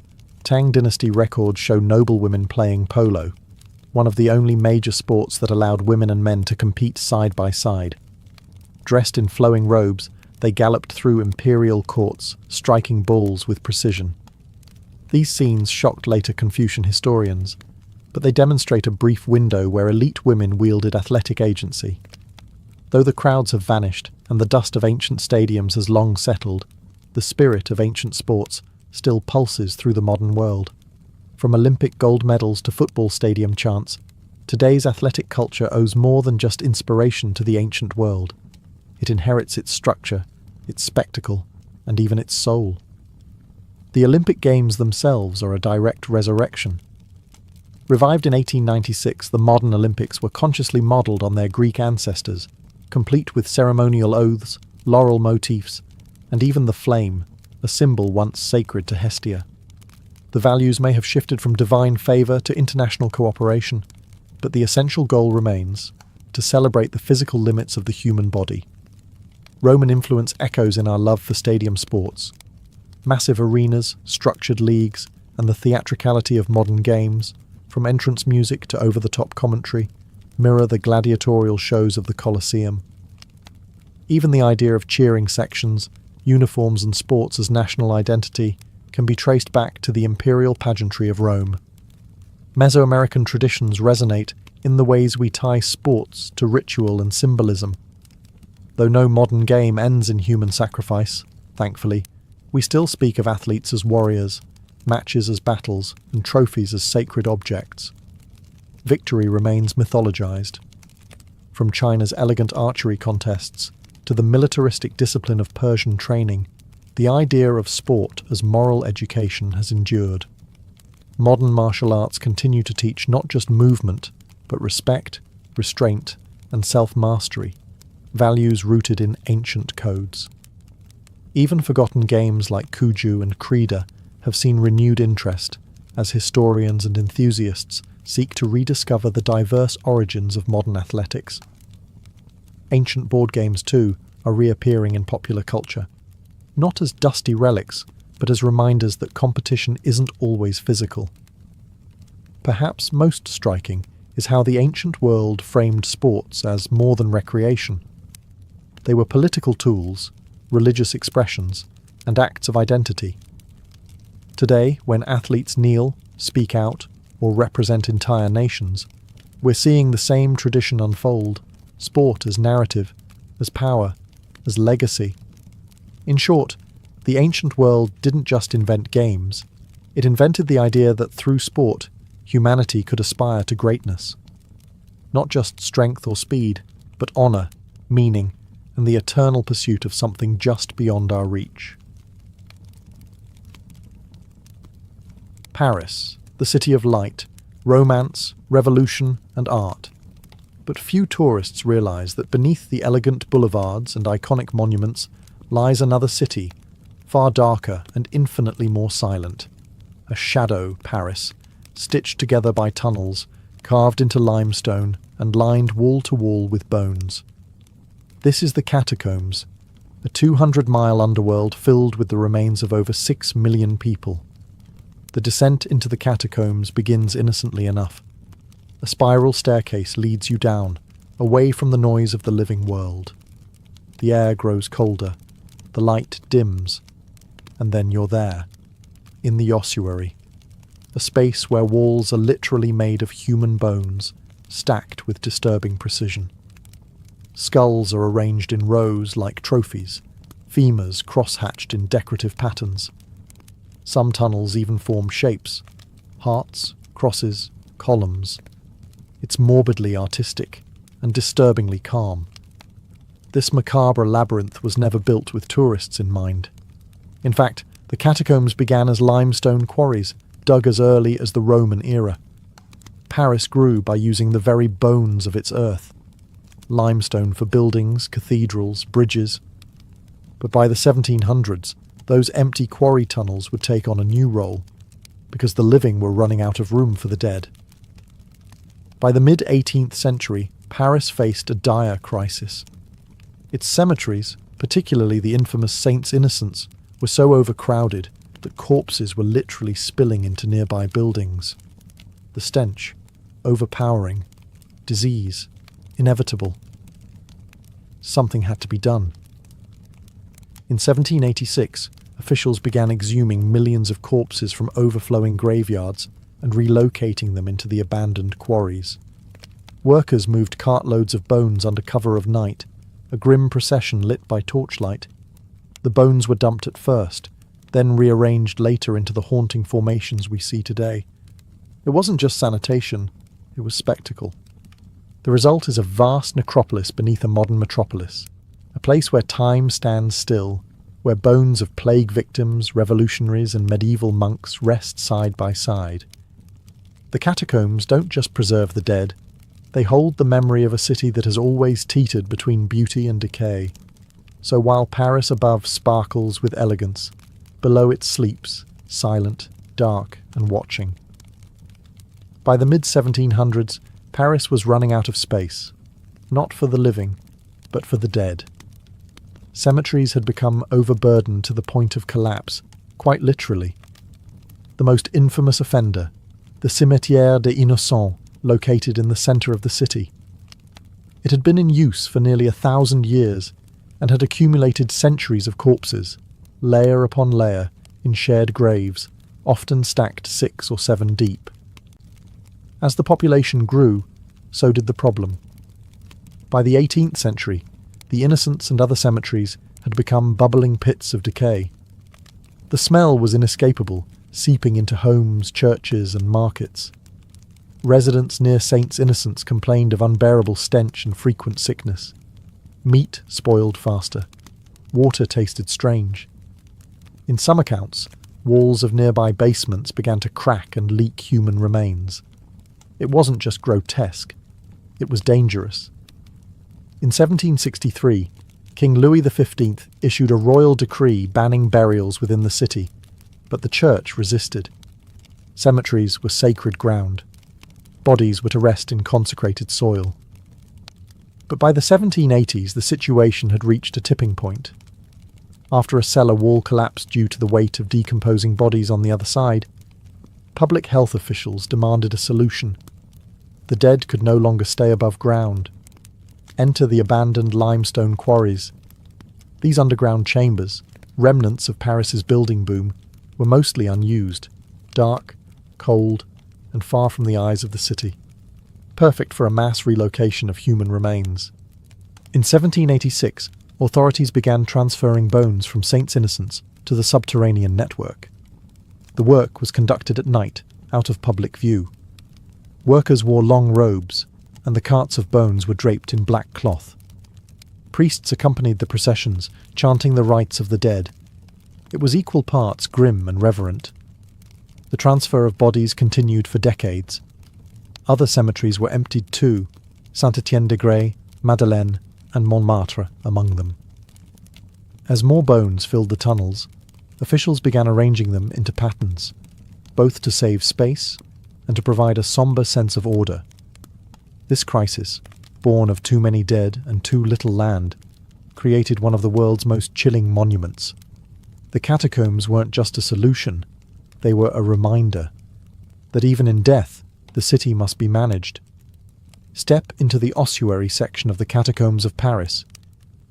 Tang Dynasty records show noblewomen playing polo, one of the only major sports that allowed women and men to compete side by side. Dressed in flowing robes, they galloped through imperial courts, striking balls with precision. These scenes shocked later Confucian historians, but they demonstrate a brief window where elite women wielded athletic agency. Though the crowds have vanished and the dust of ancient stadiums has long settled, the spirit of ancient sports still pulses through the modern world. From Olympic gold medals to football stadium chants, today's athletic culture owes more than just inspiration to the ancient world. It inherits its structure, its spectacle, and even its soul. The Olympic Games themselves are a direct resurrection. Revived in 1896, the modern Olympics were consciously modelled on their Greek ancestors, complete with ceremonial oaths, laurel motifs, and even the flame, a symbol once sacred to Hestia. The values may have shifted from divine favour to international cooperation, but the essential goal remains: to celebrate the physical limits of the human body. Roman influence echoes in our love for stadium sports. Massive arenas, structured leagues, and the theatricality of modern games, from entrance music to over-the-top commentary, mirror the gladiatorial shows of the Colosseum. Even the idea of cheering sections, uniforms and sports as national identity can be traced back to the imperial pageantry of Rome. Mesoamerican traditions resonate in the ways we tie sports to ritual and symbolism. Though no modern game ends in human sacrifice, thankfully, we still speak of athletes as warriors, matches as battles, and trophies as sacred objects. Victory remains mythologized. From China's elegant archery contests to the militaristic discipline of Persian training, the idea of sport as moral education has endured. Modern martial arts continue to teach not just movement, but respect, restraint, and self-mastery, values rooted in ancient codes. Even forgotten games like Cuju and Krida have seen renewed interest as historians and enthusiasts seek to rediscover the diverse origins of modern athletics. Ancient board games, too, are reappearing in popular culture, not as dusty relics, but as reminders that competition isn't always physical. Perhaps most striking is how the ancient world framed sports as more than recreation. They were political tools, religious expressions, and acts of identity. Today, when athletes kneel, speak out, or represent entire nations, we're seeing the same tradition unfold: sport as narrative, as power, as legacy. In short, the ancient world didn't just invent games, it invented the idea that through sport, humanity could aspire to greatness. Not just strength or speed, but honour, meaning, and the eternal pursuit of something just beyond our reach. Paris, the city of light, romance, revolution, and art. But few tourists realise that beneath the elegant boulevards and iconic monuments lies another city, far darker and infinitely more silent. A shadow Paris, stitched together by tunnels, carved into limestone and lined wall to wall with bones. This is the Catacombs, a 200-mile underworld filled with the remains of over 6 million people. The descent into the catacombs begins innocently enough. A spiral staircase leads you down, away from the noise of the living world. The air grows colder, the light dims, and then you're there, in the ossuary, a space where walls are literally made of human bones, stacked with disturbing precision. Skulls are arranged in rows like trophies, femurs cross-hatched in decorative patterns. Some tunnels even form shapes: hearts, crosses, columns. It's morbidly artistic and disturbingly calm. This macabre labyrinth was never built with tourists in mind. In fact, the catacombs began as limestone quarries, dug as early as the Roman era. Paris grew by using the very bones of its earth. Limestone for buildings, cathedrals, bridges. But by the 1700s, those empty quarry tunnels would take on a new role, because the living were running out of room for the dead. By the mid-18th century, Paris faced a dire crisis. Its cemeteries, particularly the infamous Saints' Innocents, were so overcrowded that corpses were literally spilling into nearby buildings. The stench, overpowering, disease, inevitable. Something had to be done. In 1786, officials began exhuming millions of corpses from overflowing graveyards and relocating them into the abandoned quarries. Workers moved cartloads of bones under cover of night, a grim procession lit by torchlight. The bones were dumped at first, then rearranged later into the haunting formations we see today. It wasn't just sanitation, it was spectacle. The result is a vast necropolis beneath a modern metropolis, a place where time stands still, where bones of plague victims, revolutionaries, and medieval monks rest side by side. The catacombs don't just preserve the dead, they hold the memory of a city that has always teetered between beauty and decay. So while Paris above sparkles with elegance, below it sleeps, silent, dark, and watching. By the mid-1700s, Paris was running out of space, not for the living, but for the dead. Cemeteries had become overburdened to the point of collapse, quite literally. The most infamous offender, the Cimetière des Innocents, located in the centre of the city. It had been in use for nearly 1,000 years and had accumulated centuries of corpses, layer upon layer, in shared graves, often stacked 6 or 7 deep. As the population grew, so did the problem. By the 18th century, the Innocents and other cemeteries had become bubbling pits of decay. The smell was inescapable, seeping into homes, churches, and markets. Residents near Saints Innocents complained of unbearable stench and frequent sickness. Meat spoiled faster. Water tasted strange. In some accounts, walls of nearby basements began to crack and leak human remains. It wasn't just grotesque, it was dangerous. In 1763, King Louis XV issued a royal decree banning burials within the city, but the church resisted. Cemeteries were sacred ground. Bodies were to rest in consecrated soil. But by the 1780s, the situation had reached a tipping point. After a cellar wall collapsed due to the weight of decomposing bodies on the other side, public health officials demanded a solution. The dead could no longer stay above ground. Enter the abandoned limestone quarries. These underground chambers, remnants of Paris's building boom, were mostly unused, dark, cold, and far from the eyes of the city. Perfect for a mass relocation of human remains. In 1786, authorities began transferring bones from Saints Innocents to the subterranean network. The work was conducted at night, out of public view. Workers wore long robes, and the carts of bones were draped in black cloth. Priests accompanied the processions, chanting the rites of the dead. It was equal parts grim and reverent. The transfer of bodies continued for decades. Other cemeteries were emptied too, Saint-Étienne-de-Grès, Madeleine, and Montmartre among them. As more bones filled the tunnels, officials began arranging them into patterns, both to save space and to provide a sombre sense of order. This crisis, born of too many dead and too little land, created one of the world's most chilling monuments. The catacombs weren't just a solution, they were a reminder that even in death, the city must be managed. Step into the ossuary section of the catacombs of Paris,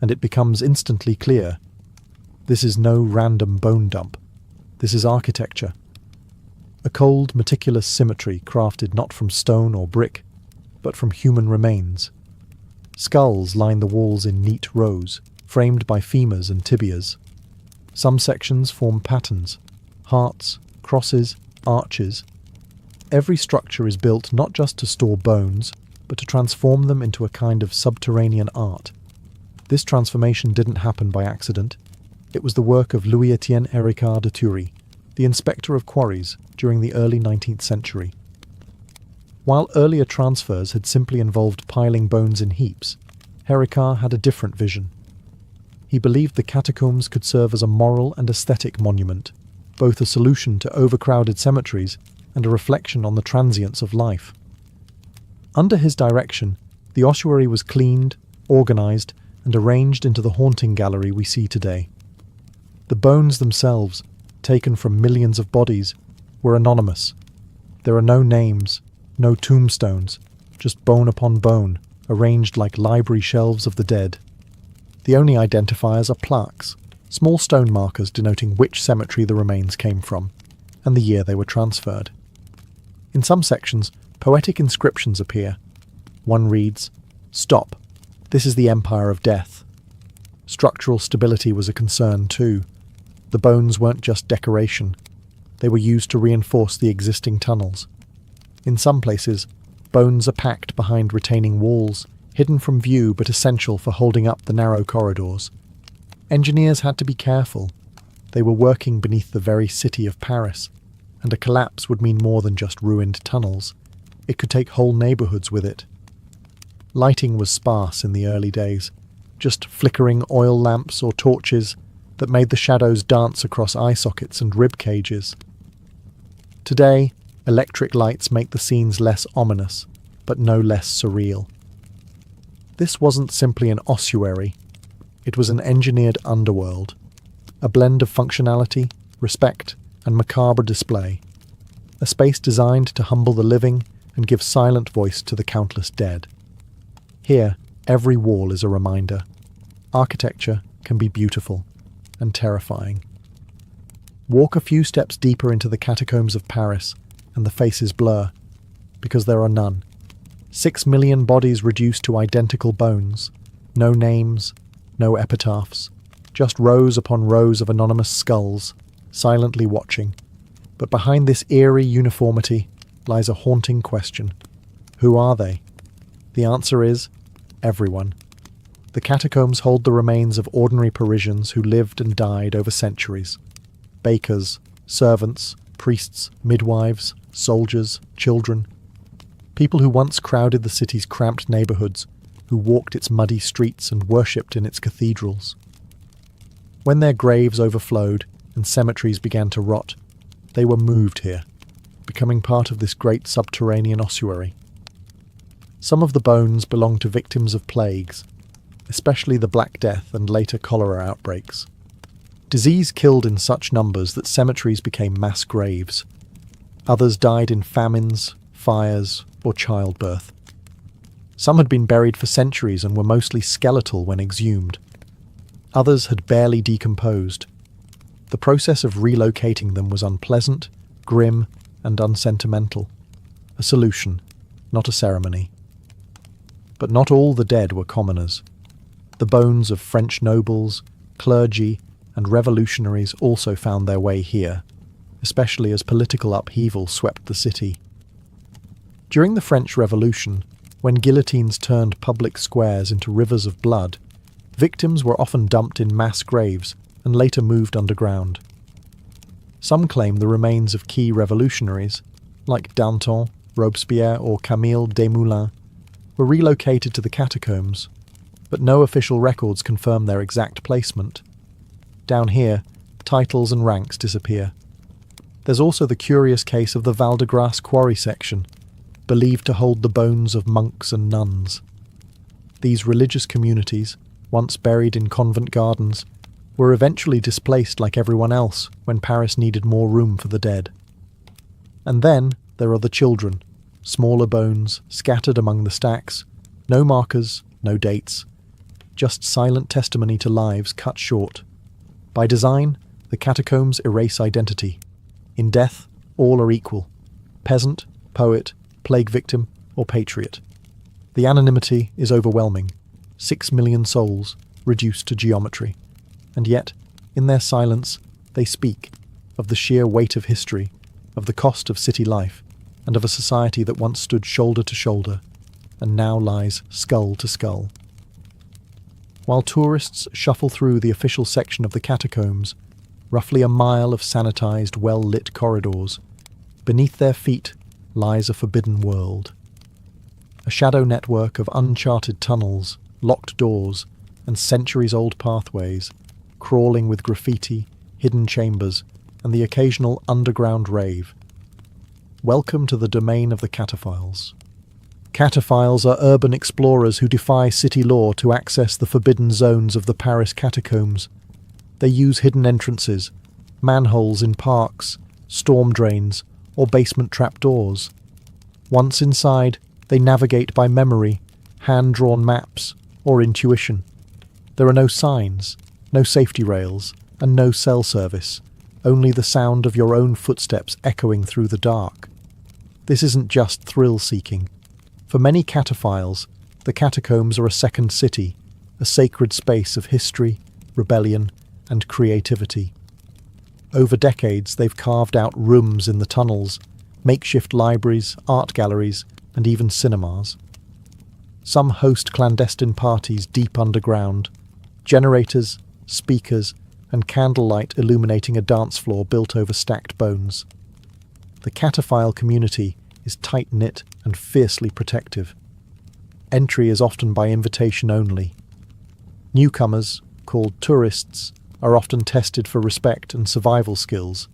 and it becomes instantly clear. This is no random bone dump. This is architecture. A cold, meticulous symmetry crafted not from stone or brick, but from human remains. Skulls line the walls in neat rows, framed by femurs and tibias. Some sections form patterns, hearts, crosses, arches. Every structure is built not just to store bones, but to transform them into a kind of subterranean art. This transformation didn't happen by accident. It was the work of Louis-Étienne Héricard de Thury, the inspector of quarries during the early 19th century. While earlier transfers had simply involved piling bones in heaps, Héricard had a different vision. He believed the catacombs could serve as a moral and aesthetic monument, both a solution to overcrowded cemeteries and a reflection on the transience of life. Under his direction, the ossuary was cleaned, organised, and arranged into the haunting gallery we see today. The bones themselves, taken from millions of bodies, were anonymous. There are no names, no tombstones, just bone upon bone, arranged like library shelves of the dead. The only identifiers are plaques, small stone markers denoting which cemetery the remains came from, and the year they were transferred. In some sections, poetic inscriptions appear. One reads, "Stop. This is the Empire of Death." Structural stability was a concern too. The bones weren't just decoration. They were used to reinforce the existing tunnels. In some places, bones are packed behind retaining walls, hidden from view but essential for holding up the narrow corridors. Engineers had to be careful. They were working beneath the very city of Paris, and a collapse would mean more than just ruined tunnels. It could take whole neighbourhoods with it. Lighting was sparse in the early days, just flickering oil lamps or torches that made the shadows dance across eye sockets and rib cages. Today, electric lights make the scenes less ominous, but no less surreal. This wasn't simply an ossuary, it was an engineered underworld, a blend of functionality, respect, and macabre display, a space designed to humble the living and give silent voice to the countless dead. Here, every wall is a reminder. Architecture can be beautiful and terrifying. Walk a few steps deeper into the catacombs of Paris, and the faces blur, because there are none. 6 million bodies reduced to identical bones, no names, no epitaphs, just rows upon rows of anonymous skulls, silently watching. But behind this eerie uniformity lies a haunting question. Who are they? The answer is everyone. The catacombs hold the remains of ordinary Parisians who lived and died over centuries. Bakers, servants, priests, midwives, soldiers, children. People who once crowded the city's cramped neighbourhoods, who walked its muddy streets and worshipped in its cathedrals. When their graves overflowed and cemeteries began to rot, they were moved here, becoming part of this great subterranean ossuary. Some of the bones belong to victims of plagues, especially the Black Death and later cholera outbreaks. Disease killed in such numbers that cemeteries became mass graves. Others died in famines, fires, or childbirth. Some had been buried for centuries and were mostly skeletal when exhumed. Others had barely decomposed. The process of relocating them was unpleasant, grim, and unsentimental. A solution, not a ceremony. But not all the dead were commoners. The bones of French nobles, clergy, and revolutionaries also found their way here, especially as political upheaval swept the city. During the French Revolution, when guillotines turned public squares into rivers of blood, victims were often dumped in mass graves and later moved underground. Some claim the remains of key revolutionaries, like Danton, Robespierre, or Camille Desmoulins, were relocated to the catacombs, but no official records confirm their exact placement. Down here, titles and ranks disappear. There's also the curious case of the Val de Grace quarry section, believed to hold the bones of monks and nuns. These religious communities, once buried in convent gardens, were eventually displaced like everyone else when Paris needed more room for the dead. And then there are the children, smaller bones scattered among the stacks, no markers, no dates, just silent testimony to lives cut short. By design, the catacombs erase identity. In death, all are equal: peasant, poet, plague victim, or patriot. The anonymity is overwhelming. 6 million souls reduced to geometry. And yet, in their silence, they speak of the sheer weight of history, of the cost of city life, and of a society that once stood shoulder to shoulder, and now lies skull to skull. While tourists shuffle through the official section of the catacombs, roughly a mile of sanitized, well-lit corridors, beneath their feet lies a forbidden world. A shadow network of uncharted tunnels, locked doors, and centuries-old pathways, crawling with graffiti, hidden chambers, and the occasional underground rave. Welcome to the domain of the cataphiles. Cataphiles are urban explorers who defy city law to access the forbidden zones of the Paris catacombs. They use hidden entrances, manholes in parks, storm drains, or basement trapdoors. Once inside, they navigate by memory, hand-drawn maps, or intuition. There are no signs, no safety rails, and no cell service, only the sound of your own footsteps echoing through the dark. This isn't just thrill-seeking. For many cataphiles, the catacombs are a second city, a sacred space of history, rebellion, and creativity. Over decades, they've carved out rooms in the tunnels, makeshift libraries, art galleries, and even cinemas. Some host clandestine parties deep underground, generators, speakers, and candlelight illuminating a dance floor built over stacked bones. The cataphile community is tight-knit and fiercely protective. Entry is often by invitation only. Newcomers, called tourists, are often tested for respect and survival skills.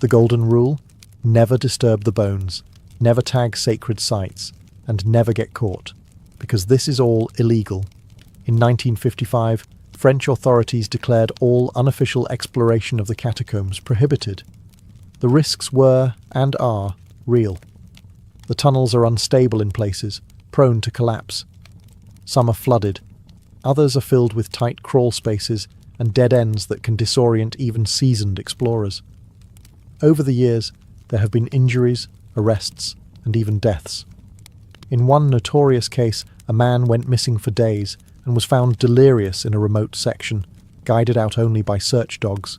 The golden rule: never disturb the bones, never tag sacred sites, and never get caught, because this is all illegal. In 1955, French authorities declared all unofficial exploration of the catacombs prohibited. The risks were, and are, real. The tunnels are unstable in places, prone to collapse. Some are flooded. Others are filled with tight crawl spaces and dead ends that can disorient even seasoned explorers. Over the years, there have been injuries, arrests, and even deaths. In one notorious case, a man went missing for days and was found delirious in a remote section, guided out only by search dogs.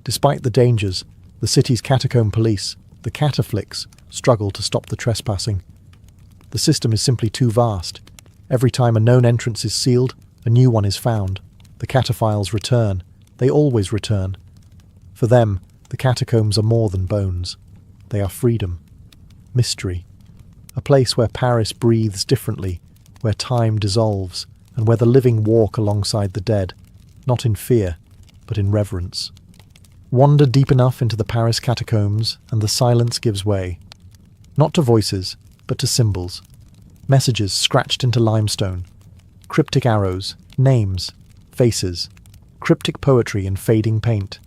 Despite the dangers, the city's catacomb police, the cataflics, struggle to stop the trespassing. The system is simply too vast. Every time a known entrance is sealed, a new one is found. The cataphiles return. They always return. For them, the catacombs are more than bones. They are freedom, mystery, a place where Paris breathes differently, where time dissolves, and where the living walk alongside the dead, not in fear, but in reverence. Wander deep enough into the Paris catacombs, and the silence gives way. Not to voices, but to symbols. Messages scratched into limestone. Cryptic arrows, names, faces. Cryptic poetry in fading paint.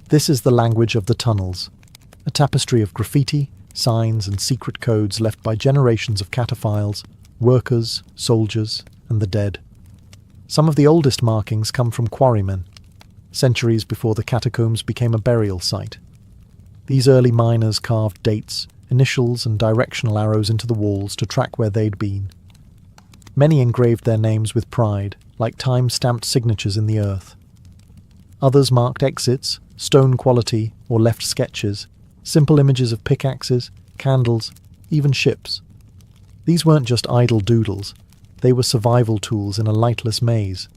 This is the language of the tunnels. A tapestry of graffiti, signs, and secret codes left by generations of cataphiles, workers, soldiers, and the dead. Some of the oldest markings come from quarrymen, centuries before the catacombs became a burial site. These early miners carved dates, initials, and directional arrows into the walls to track where they'd been. Many engraved their names with pride, like time-stamped signatures in the earth. Others marked exits, stone quality, or left sketches, simple images of pickaxes, candles, even ships. These weren't just idle doodles. They were survival tools in a lightless maze.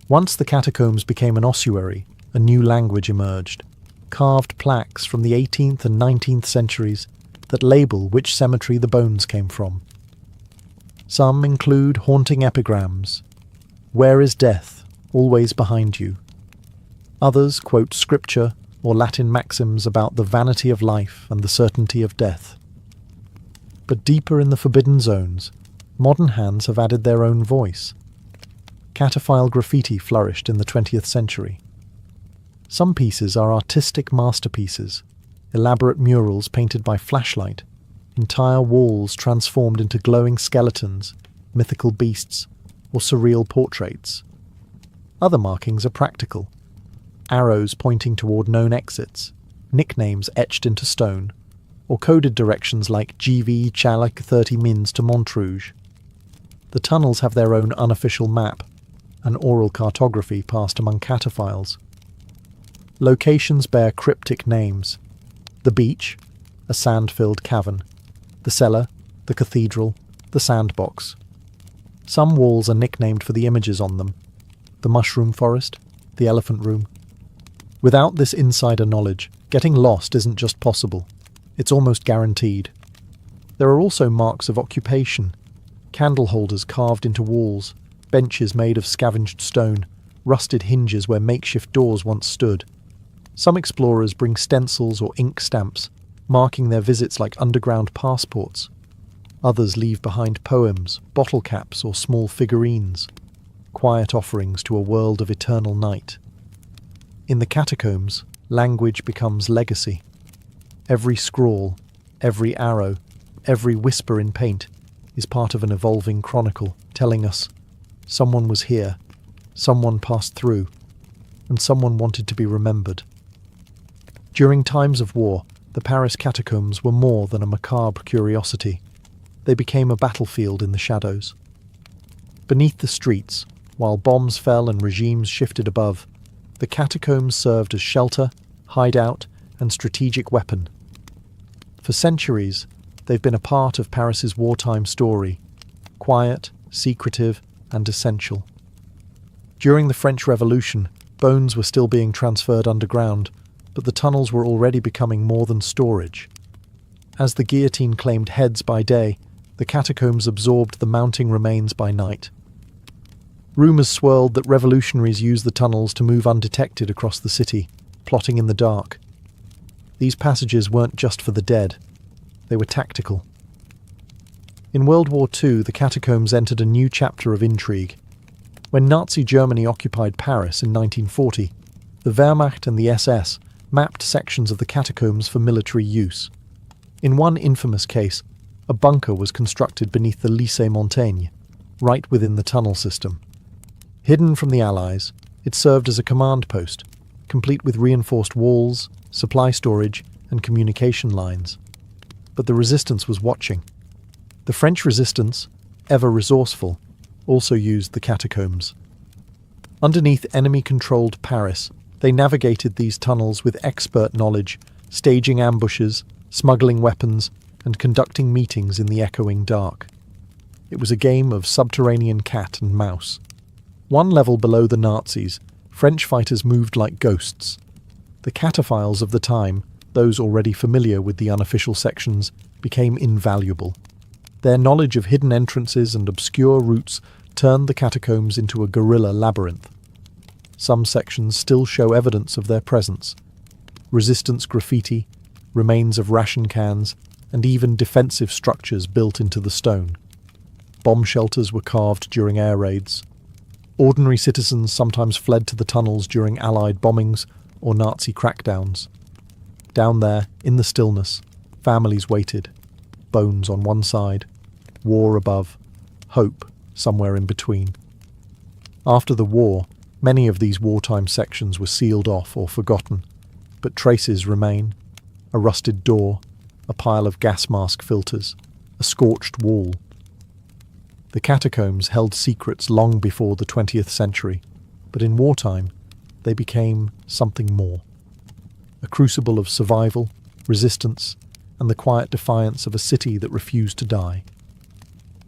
Once the catacombs became an ossuary, a new language emerged. Carved plaques from the 18th and 19th centuries that label which cemetery the bones came from. Some include haunting epigrams. Where is death? Always behind you. Others quote scripture or Latin maxims about the vanity of life and the certainty of death. But deeper in the forbidden zones, modern hands have added their own voice. Cataphile graffiti flourished in the 20th century. Some pieces are artistic masterpieces, elaborate murals painted by flashlight, entire walls transformed into glowing skeletons, mythical beasts, or surreal portraits. Other markings are practical. Arrows pointing toward known exits, nicknames etched into stone, or coded directions like GV Chalak 30 Mins to Montrouge. The tunnels have their own unofficial map, an oral cartography passed among cataphiles. Locations bear cryptic names. The beach, a sand-filled cavern. The cellar, the cathedral, the sandbox. Some walls are nicknamed for the images on them. The mushroom forest, the elephant room. Without this insider knowledge, getting lost isn't just possible. It's almost guaranteed. There are also marks of occupation. Candle holders carved into walls, benches made of scavenged stone, rusted hinges where makeshift doors once stood. Some explorers bring stencils or ink stamps, marking their visits like underground passports. Others leave behind poems, bottle caps, or small figurines, quiet offerings to a world of eternal night. In the catacombs, language becomes legacy. Every scrawl, every arrow, every whisper in paint is part of an evolving chronicle telling us someone was here, someone passed through, and someone wanted to be remembered. During times of war, the Paris catacombs were more than a macabre curiosity. They became a battlefield in the shadows. Beneath the streets, while bombs fell and regimes shifted above, the catacombs served as shelter, hideout, and strategic weapon. For centuries, they've been a part of Paris's wartime story, quiet, secretive, and essential. During the French Revolution, bones were still being transferred underground, but the tunnels were already becoming more than storage. As the guillotine claimed heads by day, the catacombs absorbed the mounting remains by night. Rumours swirled that revolutionaries used the tunnels to move undetected across the city, plotting in the dark. These passages weren't just for the dead, they were tactical. In World War II, the catacombs entered a new chapter of intrigue. When Nazi Germany occupied Paris in 1940, the Wehrmacht and the SS mapped sections of the catacombs for military use. In one infamous case, a bunker was constructed beneath the Lycée Montaigne, right within the tunnel system. Hidden from the Allies, it served as a command post, complete with reinforced walls, supply storage, and communication lines. But the resistance was watching. The French resistance, ever resourceful, also used the catacombs. Underneath enemy-controlled Paris, they navigated these tunnels with expert knowledge, staging ambushes, smuggling weapons, and conducting meetings in the echoing dark. It was a game of subterranean cat and mouse. One level below the Nazis, French fighters moved like ghosts. The cataphiles of the time, those already familiar with the unofficial sections, became invaluable. Their knowledge of hidden entrances and obscure routes turned the catacombs into a guerrilla labyrinth. Some sections still show evidence of their presence. Resistance graffiti, remains of ration cans, and even defensive structures built into the stone. Bomb shelters were carved during air raids. Ordinary citizens sometimes fled to the tunnels during Allied bombings or Nazi crackdowns. Down there, in the stillness, families waited. Bones on one side, war above, hope somewhere in between. After the war, many of these wartime sections were sealed off or forgotten, but traces remain. A rusted door, a pile of gas mask filters, a scorched wall. The catacombs held secrets long before the 20th century, but in wartime, they became something more. A crucible of survival, resistance, and the quiet defiance of a city that refused to die.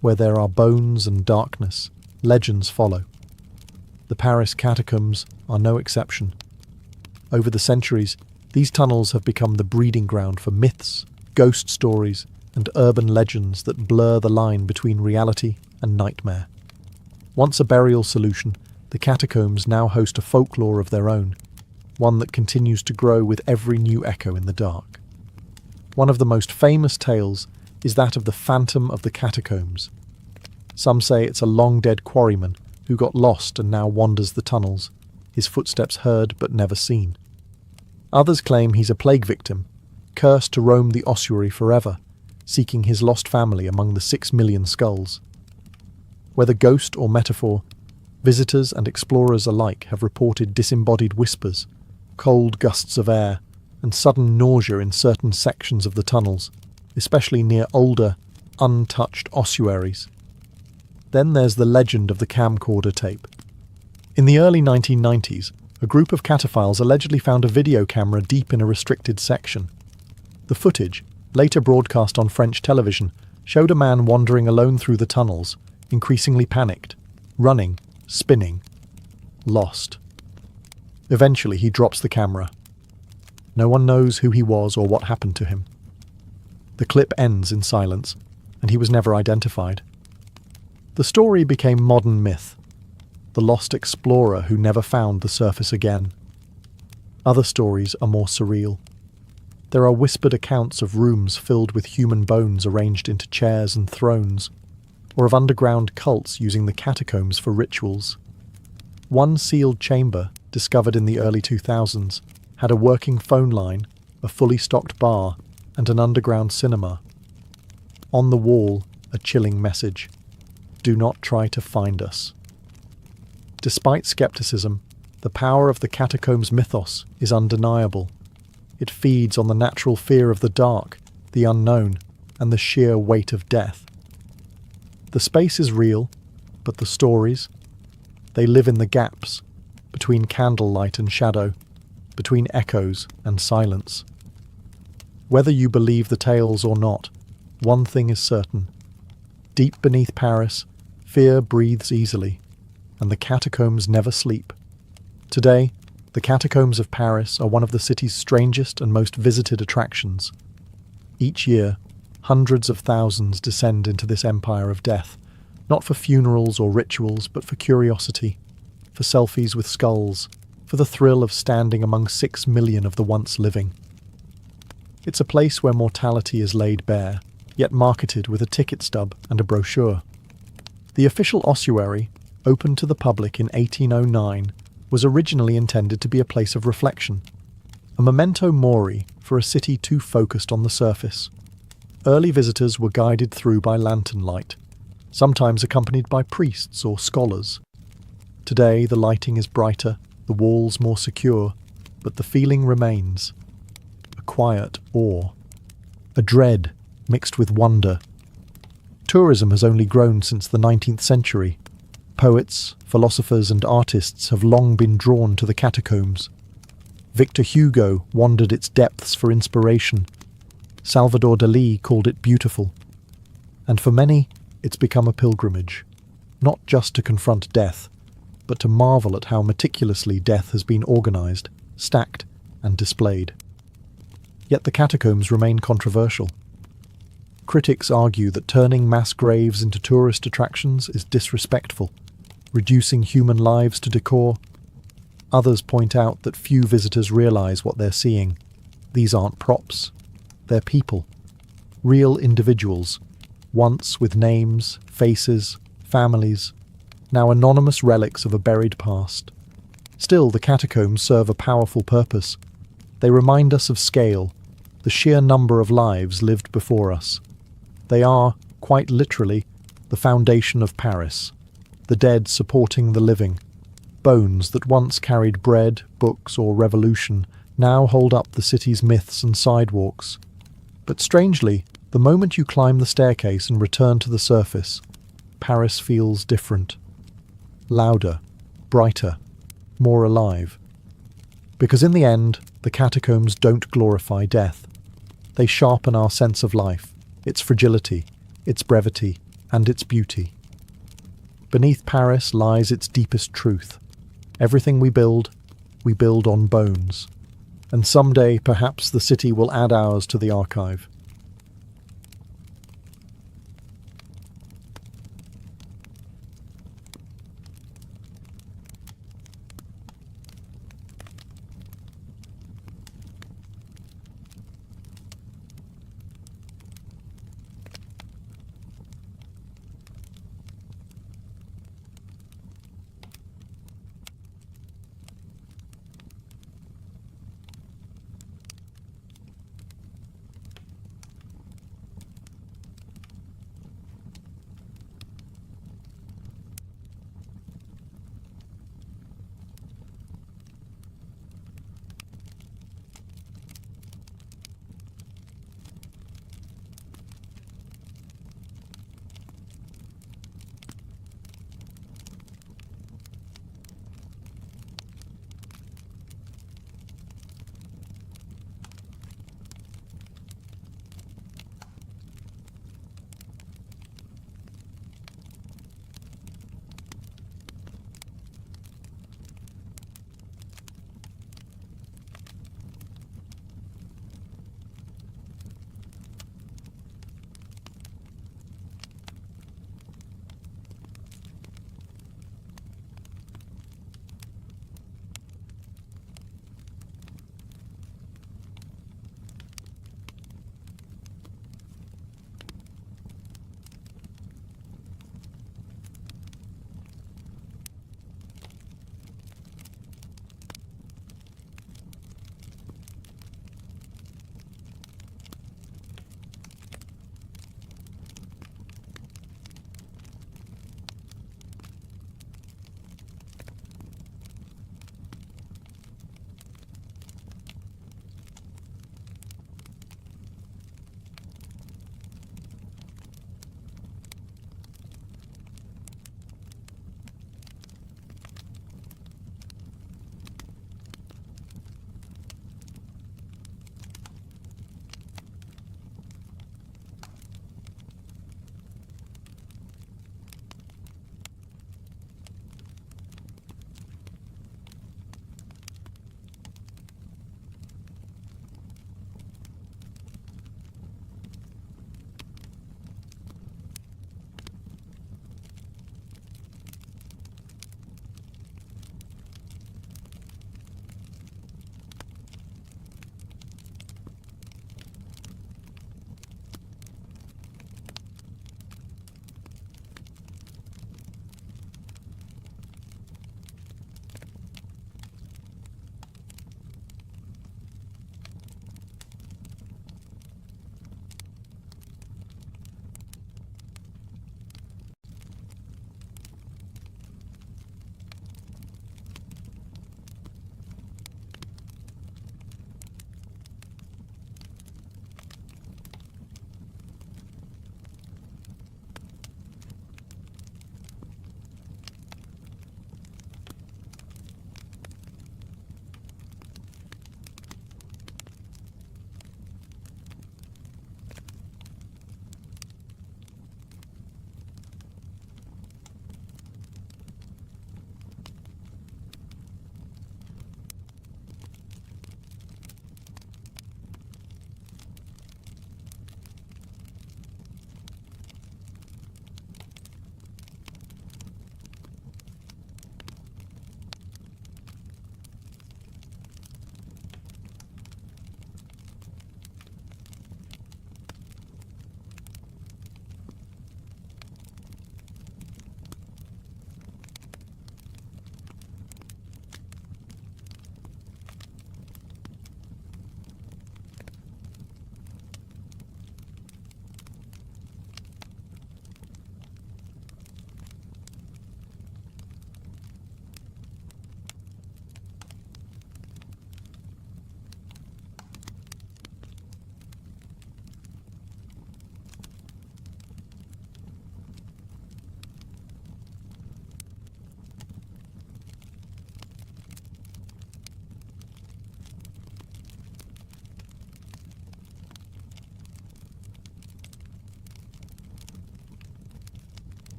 Where there are bones and darkness, legends follow. The Paris catacombs are no exception. Over the centuries, these tunnels have become the breeding ground for myths, ghost stories, and urban legends that blur the line between reality and nightmare. Once a burial solution, the catacombs now host a folklore of their own, one that continues to grow with every new echo in the dark. One of the most famous tales is that of the Phantom of the Catacombs. Some say it's a long-dead quarryman who got lost and now wanders the tunnels, his footsteps heard but never seen. Others claim he's a plague victim, cursed to roam the ossuary forever, seeking his lost family among the 6 million skulls. Whether ghost or metaphor, visitors and explorers alike have reported disembodied whispers, cold gusts of air, and sudden nausea in certain sections of the tunnels, especially near older, untouched ossuaries. Then there's the legend of the camcorder tape. In the early 1990s, a group of cataphiles allegedly found a video camera deep in a restricted section. The footage, later broadcast on French television, showed a man wandering alone through the tunnels, increasingly panicked, running, spinning, lost. Eventually he drops the camera. No one knows who he was or what happened to him. The clip ends in silence, and he was never identified. The story became modern myth, the lost explorer who never found the surface again. Other stories are more surreal. There are whispered accounts of rooms filled with human bones arranged into chairs and thrones, or of underground cults using the catacombs for rituals. One sealed chamber, discovered in the early 2000s, had a working phone line, a fully stocked bar, and an underground cinema. On the wall, a chilling message: do not try to find us. Despite skepticism, the power of the catacombs mythos is undeniable. It feeds on the natural fear of the dark, the unknown, and the sheer weight of death. The space is real, but the stories, they live in the gaps, between candlelight and shadow, between echoes and silence. Whether you believe the tales or not, one thing is certain. Deep beneath Paris, fear breathes easily, and the catacombs never sleep. Today, the catacombs of Paris are one of the city's strangest and most visited attractions. Each year, hundreds of thousands descend into this empire of death, not for funerals or rituals, but for curiosity, for selfies with skulls, for the thrill of standing among 6 million of the once living. It's a place where mortality is laid bare, yet marketed with a ticket stub and a brochure. The official ossuary, opened to the public in 1809, was originally intended to be a place of reflection, a memento mori for a city too focused on the surface. Early visitors were guided through by lantern light, sometimes accompanied by priests or scholars. Today the lighting is brighter, the walls more secure, but the feeling remains. A quiet awe, a dread mixed with wonder. Tourism has only grown since the 19th century. Poets, philosophers and artists have long been drawn to the catacombs. Victor Hugo wandered its depths for inspiration. Salvador Dalí called it beautiful. And for many, it's become a pilgrimage, not just to confront death, but to marvel at how meticulously death has been organized, stacked, and displayed. Yet the catacombs remain controversial. Critics argue that turning mass graves into tourist attractions is disrespectful, reducing human lives to decor. Others point out that few visitors realize what they're seeing. These aren't props. They're people. Real individuals, once with names, faces, families, now anonymous relics of a buried past. Still, the catacombs serve a powerful purpose. They remind us of scale, the sheer number of lives lived before us. They are, quite literally, the foundation of Paris, the dead supporting the living. Bones that once carried bread, books, or revolution now hold up the city's myths and sidewalks. But strangely, the moment you climb the staircase and return to the surface, Paris feels different. Louder, brighter, more alive. Because in the end, the catacombs don't glorify death. They sharpen our sense of life, its fragility, its brevity, and its beauty. Beneath Paris lies its deepest truth. Everything we build on bones. And someday, perhaps the city will add ours to the archive.